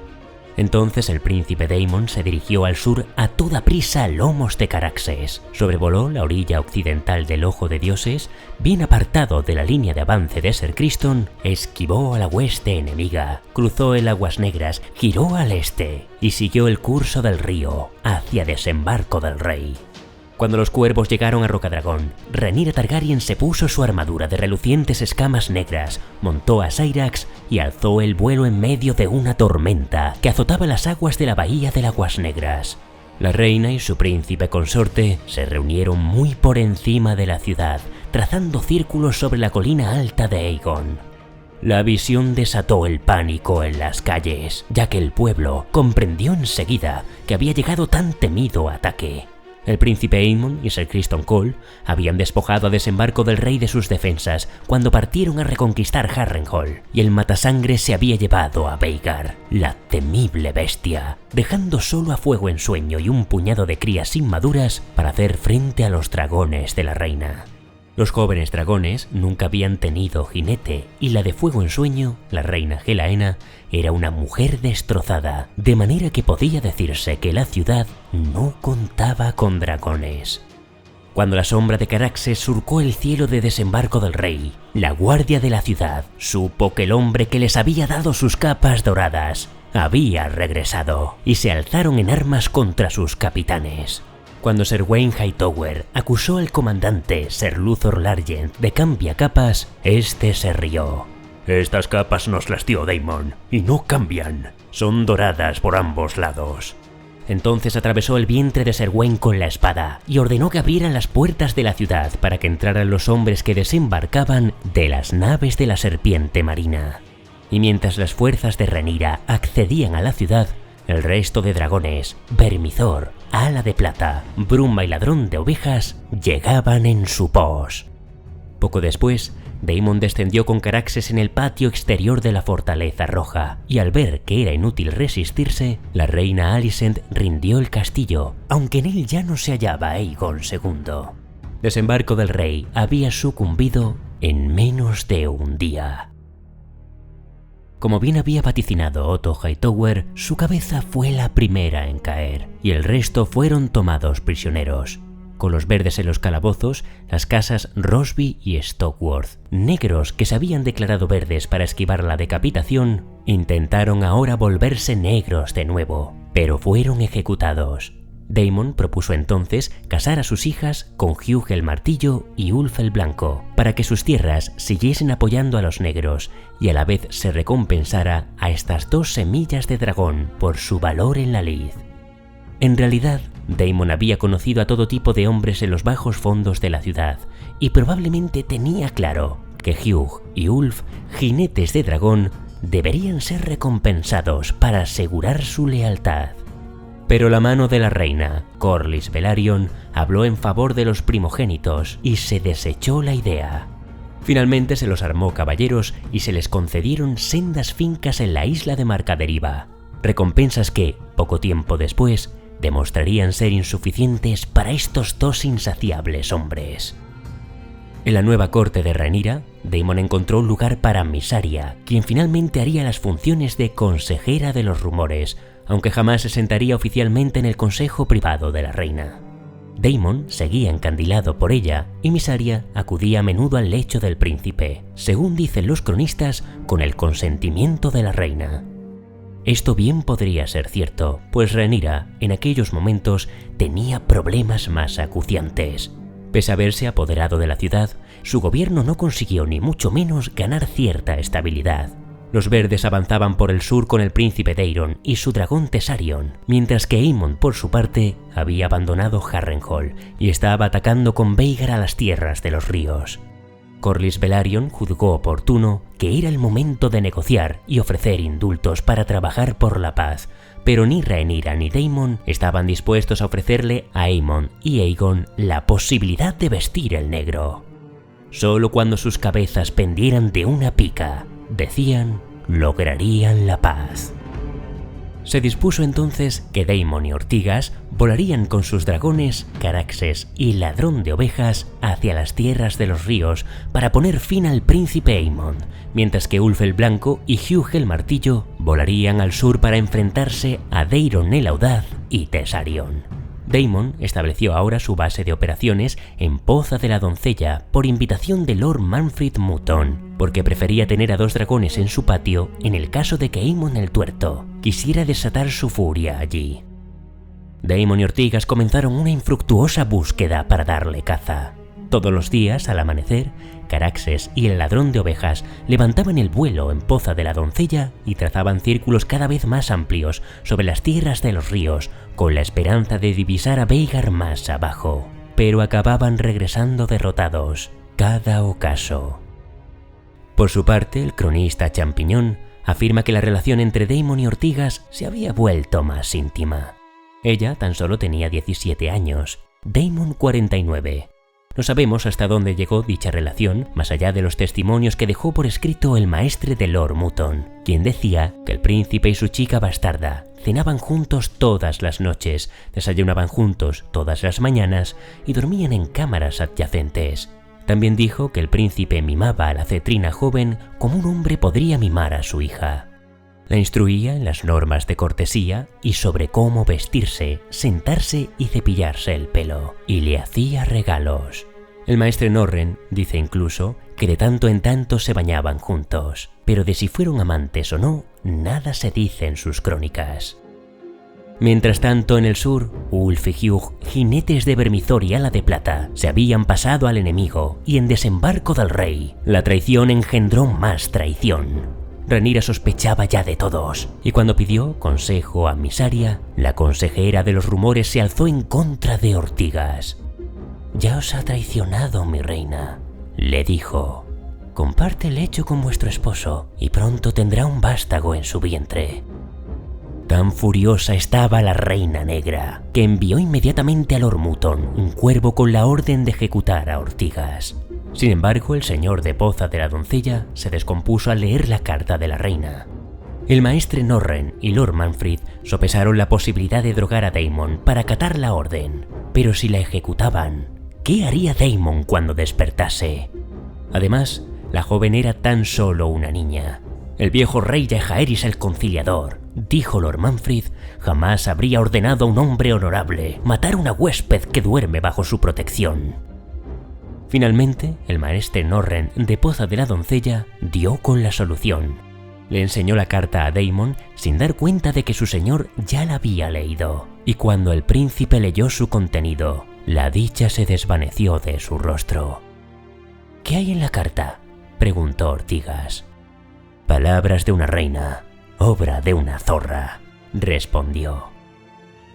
Entonces el príncipe Daemon se dirigió al sur a toda prisa a lomos de Caraxes, sobrevoló la orilla occidental del Ojo de Dioses, bien apartado de la línea de avance de Ser Criston, esquivó a la hueste enemiga, cruzó el Aguas Negras, giró al este y siguió el curso del río hacia desembarco del rey. Cuando los cuervos llegaron a Rocadragón, Rhaenyra Targaryen se puso su armadura de relucientes escamas negras, montó a Syrax y alzó el vuelo en medio de una tormenta que azotaba las aguas de la bahía de Aguas Negras. La reina y su príncipe consorte se reunieron muy por encima de la ciudad, trazando círculos sobre la colina alta de Aegon. La visión desató el pánico en las calles, ya que el pueblo comprendió enseguida que había llegado tan temido ataque. El príncipe Aemon y Ser Criston Cole habían despojado a desembarco del rey de sus defensas cuando partieron a reconquistar Harrenhal, y el matasangre se había llevado a Vhagar, la temible bestia, dejando solo a Fuego en Sueño y un puñado de crías inmaduras para hacer frente a los dragones de la reina. Los jóvenes dragones nunca habían tenido jinete, y la de Fuego en Sueño, la reina Helaena, era una mujer destrozada, de manera que podía decirse que la ciudad no contaba con dragones. Cuando la sombra de Caraxes surcó el cielo de desembarco del rey, la guardia de la ciudad supo que el hombre que les había dado sus capas doradas había regresado, y se alzaron en armas contra sus capitanes. Cuando Ser Wayne Hightower acusó al comandante Ser Luthor Largent de cambiacapas, este se rió. «Estas capas nos las dio Daemon, y no cambian. Son doradas por ambos lados». Entonces atravesó el vientre de Ser Wayne con la espada y ordenó que abrieran las puertas de la ciudad para que entraran los hombres que desembarcaban de las naves de la serpiente marina. Y mientras las fuerzas de Rhaenyra accedían a la ciudad, el resto de dragones, Vermithor, Ala de Plata, Bruma y Ladrón de Ovejas llegaban en su pos. Poco después, Daemon descendió con Caraxes en el patio exterior de la Fortaleza Roja, y al ver que era inútil resistirse, la reina Alicent rindió el castillo, aunque en él ya no se hallaba Aegon II. Desembarco del rey había sucumbido en menos de un día. Como bien había vaticinado Otto Hightower, su cabeza fue la primera en caer, y el resto fueron tomados prisioneros. Con los verdes en los calabozos, las casas Rosby y Stokeworth, negros que se habían declarado verdes para esquivar la decapitación, intentaron ahora volverse negros de nuevo, pero fueron ejecutados. Daemon propuso entonces casar a sus hijas con Hugh el Martillo y Ulf el Blanco, para que sus tierras siguiesen apoyando a los negros y a la vez se recompensara a estas dos semillas de dragón por su valor en la lid. En realidad, Daemon había conocido a todo tipo de hombres en los bajos fondos de la ciudad y probablemente tenía claro que Hugh y Ulf, jinetes de dragón, deberían ser recompensados para asegurar su lealtad. Pero la mano de la reina, Corlys Velaryon, habló en favor de los primogénitos y se desechó la idea. Finalmente se los armó caballeros y se les concedieron sendas fincas en la isla de Marcaderiva, recompensas que, poco tiempo después, demostrarían ser insuficientes para estos dos insaciables hombres. En la nueva corte de Rhaenyra, Daemon encontró un lugar para Mysaria, quien finalmente haría las funciones de consejera de los rumores, aunque jamás se sentaría oficialmente en el consejo privado de la reina. Daemon seguía encandilado por ella y Mysaria acudía a menudo al lecho del príncipe, según dicen los cronistas, con el consentimiento de la reina. Esto bien podría ser cierto, pues Rhaenyra, en aquellos momentos, tenía problemas más acuciantes. Pese a haberse apoderado de la ciudad, su gobierno no consiguió ni mucho menos ganar cierta estabilidad. Los verdes avanzaban por el sur con el príncipe Daeron y su dragón Tessarion, mientras que Aemon, por su parte, había abandonado Harrenhal y estaba atacando con Vhagar a las tierras de los ríos. Corlys Velaryon juzgó oportuno que era el momento de negociar y ofrecer indultos para trabajar por la paz, pero ni Rhaenyra ni Daemon estaban dispuestos a ofrecerle a Aemon y Aegon la posibilidad de vestir el negro. Solo cuando sus cabezas pendieran de una pica, decían, lograrían la paz. Se dispuso entonces que Daemon y Ortigas volarían con sus dragones, Caraxes y Ladrón de Ovejas hacia las tierras de los ríos para poner fin al príncipe Aemon, mientras que Ulf el Blanco y Hugh el Martillo volarían al sur para enfrentarse a Daeron el Audaz y Tessarion. Daemon estableció ahora su base de operaciones en Poza de la Doncella por invitación de Lord Manfred Mutton, porque prefería tener a dos dragones en su patio en el caso de que Aemon el Tuerto quisiera desatar su furia allí. Daemon y Ortigas comenzaron una infructuosa búsqueda para darle caza. Todos los días, al amanecer, Caraxes y el Ladrón de Ovejas levantaban el vuelo en Poza de la Doncella y trazaban círculos cada vez más amplios sobre las tierras de los ríos, con la esperanza de divisar a Vhagar más abajo, pero acababan regresando derrotados, cada ocaso. Por su parte, el cronista Champiñón afirma que la relación entre Daemon y Ortigas se había vuelto más íntima. Ella tan solo tenía 17 años, Daemon 49. No sabemos hasta dónde llegó dicha relación, más allá de los testimonios que dejó por escrito el maestre de Lord Mutton, quien decía que el príncipe y su chica bastarda cenaban juntos todas las noches, desayunaban juntos todas las mañanas y dormían en cámaras adyacentes. También dijo que el príncipe mimaba a la cetrina joven como un hombre podría mimar a su hija. La instruía en las normas de cortesía y sobre cómo vestirse, sentarse y cepillarse el pelo, y le hacía regalos. El maestre Norren dice incluso que de tanto en tanto se bañaban juntos, pero de si fueron amantes o no, nada se dice en sus crónicas. Mientras tanto, en el sur, Ulf y Hugh, jinetes de Vermithor y Ala de Plata, se habían pasado al enemigo, y en Desembarco del Rey, la traición engendró más traición. Rhaenyra sospechaba ya de todos, y cuando pidió consejo a Mysaria, la consejera de los rumores se alzó en contra de Ortigas. «Ya os ha traicionado, mi reina», le dijo. «Comparte el lecho con vuestro esposo, y pronto tendrá un vástago en su vientre». Tan furiosa estaba la Reina Negra, que envió inmediatamente a Lord Mutton un cuervo con la orden de ejecutar a Ortigas. Sin embargo, el señor de Poza de la Doncella se descompuso al leer la carta de la reina. El maestre Norren y Lord Manfred sopesaron la posibilidad de drogar a Daemon para acatar la orden, pero si la ejecutaban, ¿qué haría Daemon cuando despertase? Además, la joven era tan solo una niña. El viejo rey Jaehaerys el Conciliador, dijo Lord Manfred, jamás habría ordenado a un hombre honorable matar a una huésped que duerme bajo su protección. Finalmente, el maestre Norren de Poza de la Doncella dio con la solución. Le enseñó la carta a Daemon sin dar cuenta de que su señor ya la había leído, y cuando el príncipe leyó su contenido, la dicha se desvaneció de su rostro. «¿Qué hay en la carta?», preguntó Ortigas. «Palabras de una reina, obra de una zorra», respondió.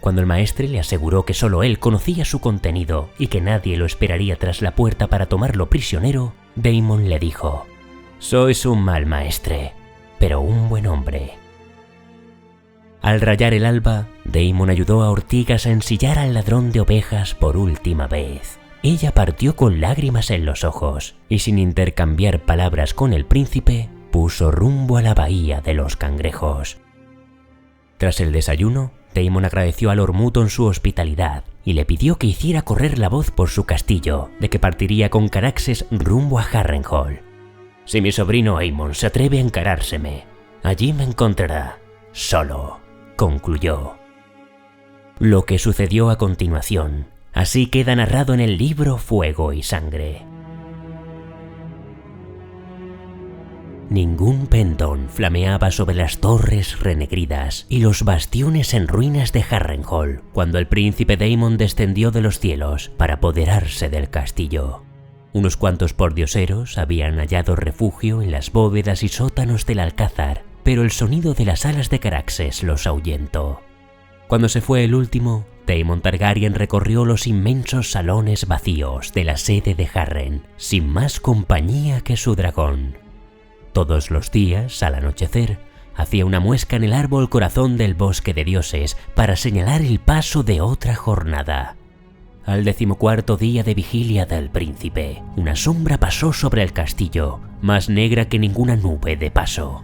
Cuando el maestre le aseguró que solo él conocía su contenido y que nadie lo esperaría tras la puerta para tomarlo prisionero, Daemon le dijo: «Sois un mal maestre, pero un buen hombre». Al rayar el alba, Daemon ayudó a Ortigas a ensillar al ladrón de ovejas por última vez. Ella partió con lágrimas en los ojos y, sin intercambiar palabras con el príncipe, puso rumbo a la bahía de los cangrejos. Tras el desayuno, Daemon agradeció a Lord Mutton su hospitalidad y le pidió que hiciera correr la voz por su castillo de que partiría con Caraxes rumbo a Harrenhal. «Si mi sobrino Aemon se atreve a encarárseme, allí me encontrará, solo», concluyó. Lo que sucedió a continuación, así queda narrado en el libro Fuego y Sangre. Ningún pendón flameaba sobre las torres renegridas y los bastiones en ruinas de Harrenhal cuando el príncipe Daemon descendió de los cielos para apoderarse del castillo. Unos cuantos pordioseros habían hallado refugio en las bóvedas y sótanos del alcázar, pero el sonido de las alas de Caraxes los ahuyentó. Cuando se fue el último, Daemon Targaryen recorrió los inmensos salones vacíos de la sede de Harren, sin más compañía que su dragón. Todos los días, al anochecer, hacía una muesca en el árbol corazón del bosque de dioses para señalar el paso de otra jornada. Al 14º día de vigilia del príncipe, una sombra pasó sobre el castillo, más negra que ninguna nube de paso.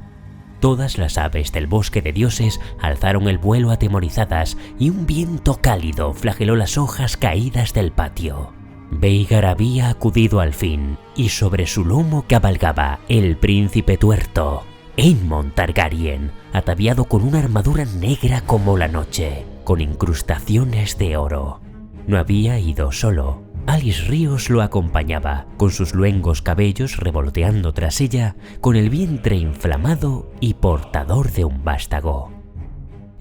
Todas las aves del bosque de dioses alzaron el vuelo atemorizadas y un viento cálido flageló las hojas caídas del patio. Veigar había acudido al fin, y sobre su lomo cabalgaba el príncipe tuerto, Aemon Targaryen, ataviado con una armadura negra como la noche, con incrustaciones de oro. No había ido solo. Alys Ríos lo acompañaba, con sus luengos cabellos revoloteando tras ella, con el vientre inflamado y portador de un vástago.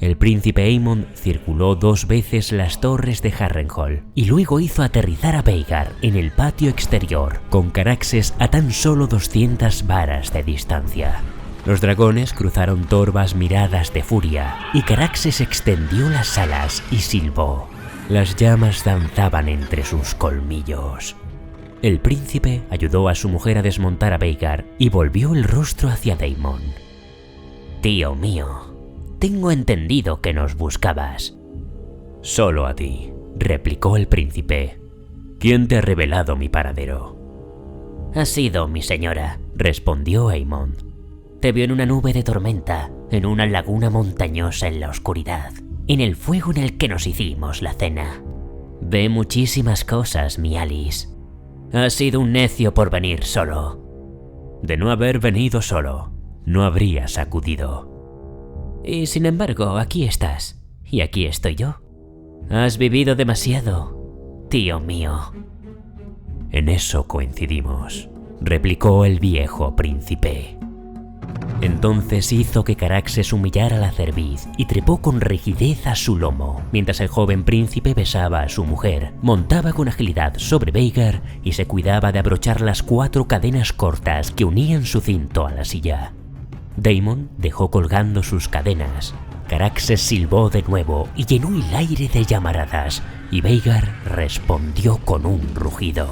El príncipe Aemon circuló 2 veces las torres de Harrenhal y luego hizo aterrizar a Veigar en el patio exterior, con Caraxes a tan solo 200 varas de distancia. Los dragones cruzaron torvas miradas de furia y Caraxes extendió las alas y silbó. Las llamas danzaban entre sus colmillos. El príncipe ayudó a su mujer a desmontar a Veigar y volvió el rostro hacia Daemon. «Tío mío, tengo entendido que nos buscabas». «Solo a ti», replicó el príncipe. «¿Quién te ha revelado mi paradero?» «Ha sido mi señora», respondió Aemon. «Te vio en una nube de tormenta, en una laguna montañosa en la oscuridad, en el fuego en el que nos hicimos la cena. Ve muchísimas cosas, mi Alys. Has sido un necio por venir solo». «De no haber venido solo, no habrías acudido». «Y sin embargo, aquí estás, y aquí estoy yo. Has vivido demasiado, tío mío». «En eso coincidimos», replicó el viejo príncipe. Entonces hizo que Caraxes humillara la cerviz y trepó con rigidez a su lomo, mientras el joven príncipe besaba a su mujer, montaba con agilidad sobre Veigar y se cuidaba de abrochar las 4 cadenas cortas que unían su cinto a la silla. Daemon dejó colgando sus cadenas. Caraxes silbó de nuevo y llenó el aire de llamaradas, y Veigar respondió con un rugido.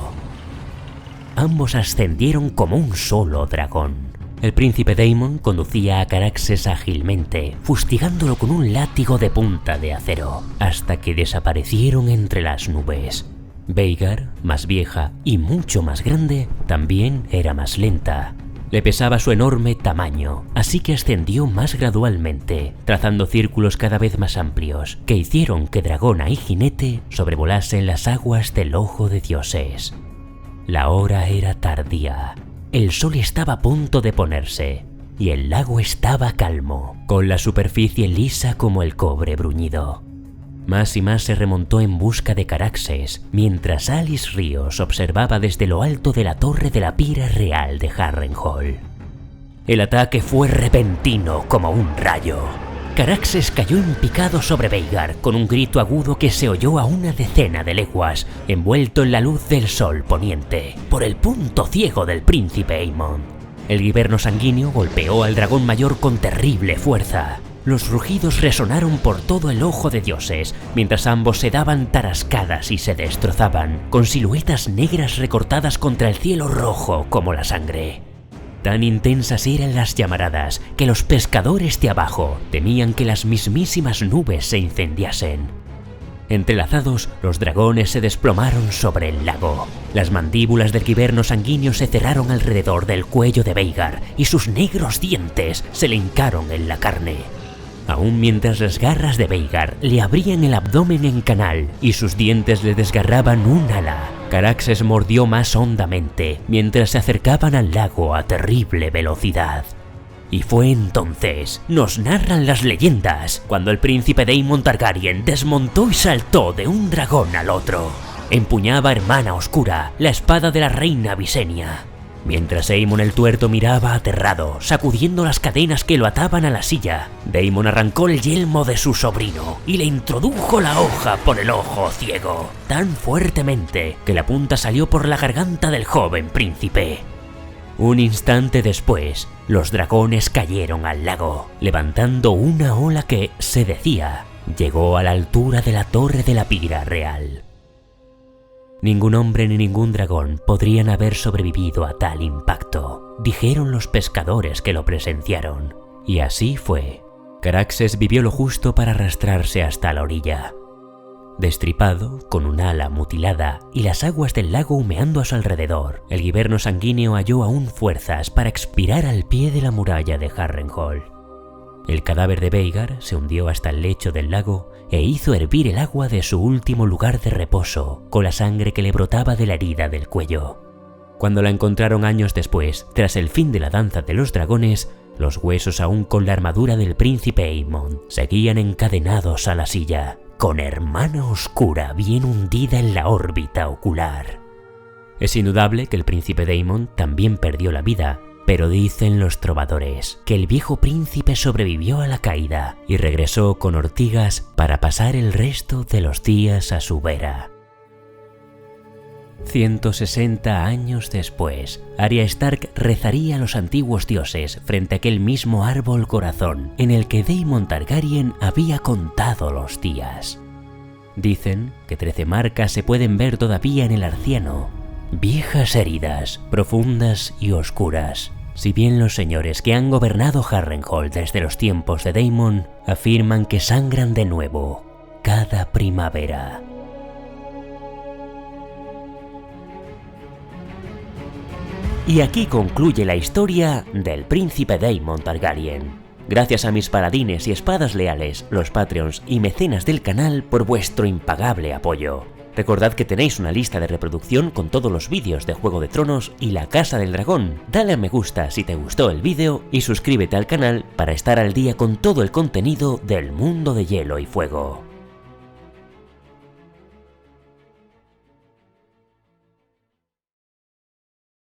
Ambos ascendieron como un solo dragón. El príncipe Daemon conducía a Caraxes ágilmente, fustigándolo con un látigo de punta de acero, hasta que desaparecieron entre las nubes. Veigar, más vieja y mucho más grande, también era más lenta. Le pesaba su enorme tamaño, así que ascendió más gradualmente, trazando círculos cada vez más amplios, que hicieron que dragona y jinete sobrevolasen las aguas del ojo de dioses. La hora era tardía. El sol estaba a punto de ponerse, y el lago estaba calmo, con la superficie lisa como el cobre bruñido. Más y más se remontó en busca de Caraxes, mientras Alys Ríos observaba desde lo alto de la torre de la pira real de Harrenhal. El ataque fue repentino como un rayo. Caraxes cayó en picado sobre Veigar con un grito agudo que se oyó a una decena de leguas, envuelto en la luz del sol poniente, por el punto ciego del príncipe Aemon. El guiberno sanguíneo golpeó al dragón mayor con terrible fuerza. Los rugidos resonaron por todo el ojo de dioses, mientras ambos se daban tarascadas y se destrozaban, con siluetas negras recortadas contra el cielo rojo como la sangre. Tan intensas eran las llamaradas que los pescadores de abajo temían que las mismísimas nubes se incendiasen. Entrelazados, los dragones se desplomaron sobre el lago. Las mandíbulas del Quiverno sanguíneo se cerraron alrededor del cuello de Veigar y sus negros dientes se le hincaron en la carne. Aún mientras las garras de Veigar le abrían el abdomen en canal y sus dientes le desgarraban un ala, Caraxes mordió más hondamente mientras se acercaban al lago a terrible velocidad. Y fue entonces, nos narran las leyendas, cuando el príncipe Daemon Targaryen desmontó y saltó de un dragón al otro. Empuñaba Hermana Oscura, la espada de la reina Visenya. Mientras Aemon el Tuerto miraba aterrado, sacudiendo las cadenas que lo ataban a la silla, Daemon arrancó el yelmo de su sobrino y le introdujo la hoja por el ojo ciego, tan fuertemente que la punta salió por la garganta del joven príncipe. Un instante después, los dragones cayeron al lago, levantando una ola que, se decía, llegó a la altura de la torre de la pira real. Ningún hombre ni ningún dragón podrían haber sobrevivido a tal impacto, dijeron los pescadores que lo presenciaron. Y así fue. Caraxes vivió lo justo para arrastrarse hasta la orilla. Destripado, con un ala mutilada y las aguas del lago humeando a su alrededor, el Quiverno sanguíneo halló aún fuerzas para expirar al pie de la muralla de Harrenhal. El cadáver de Veigar se hundió hasta el lecho del lago e hizo hervir el agua de su último lugar de reposo con la sangre que le brotaba de la herida del cuello. Cuando la encontraron años después, tras el fin de la danza de los dragones, los huesos aún con la armadura del príncipe Aemon seguían encadenados a la silla, con Hermana Oscura bien hundida en la órbita ocular. Es indudable que el príncipe Daemon también perdió la vida, pero dicen los trovadores que el viejo príncipe sobrevivió a la caída y regresó con ortigas para pasar el resto de los días a su vera. 160 años después, Arya Stark rezaría a los antiguos dioses frente a aquel mismo árbol corazón en el que Daemon Targaryen había contado los días. Dicen que 13 marcas se pueden ver todavía en el arciano, viejas heridas, profundas y oscuras. Si bien los señores que han gobernado Harrenhal desde los tiempos de Daemon afirman que sangran de nuevo cada primavera. Y aquí concluye la historia del príncipe Daemon Targaryen. Gracias a mis paladines y espadas leales, los Patreons y mecenas del canal por vuestro impagable apoyo. Recordad que tenéis una lista de reproducción con todos los vídeos de Juego de Tronos y La Casa del Dragón. Dale a me gusta si te gustó el vídeo y suscríbete al canal para estar al día con todo el contenido del mundo de Hielo y Fuego.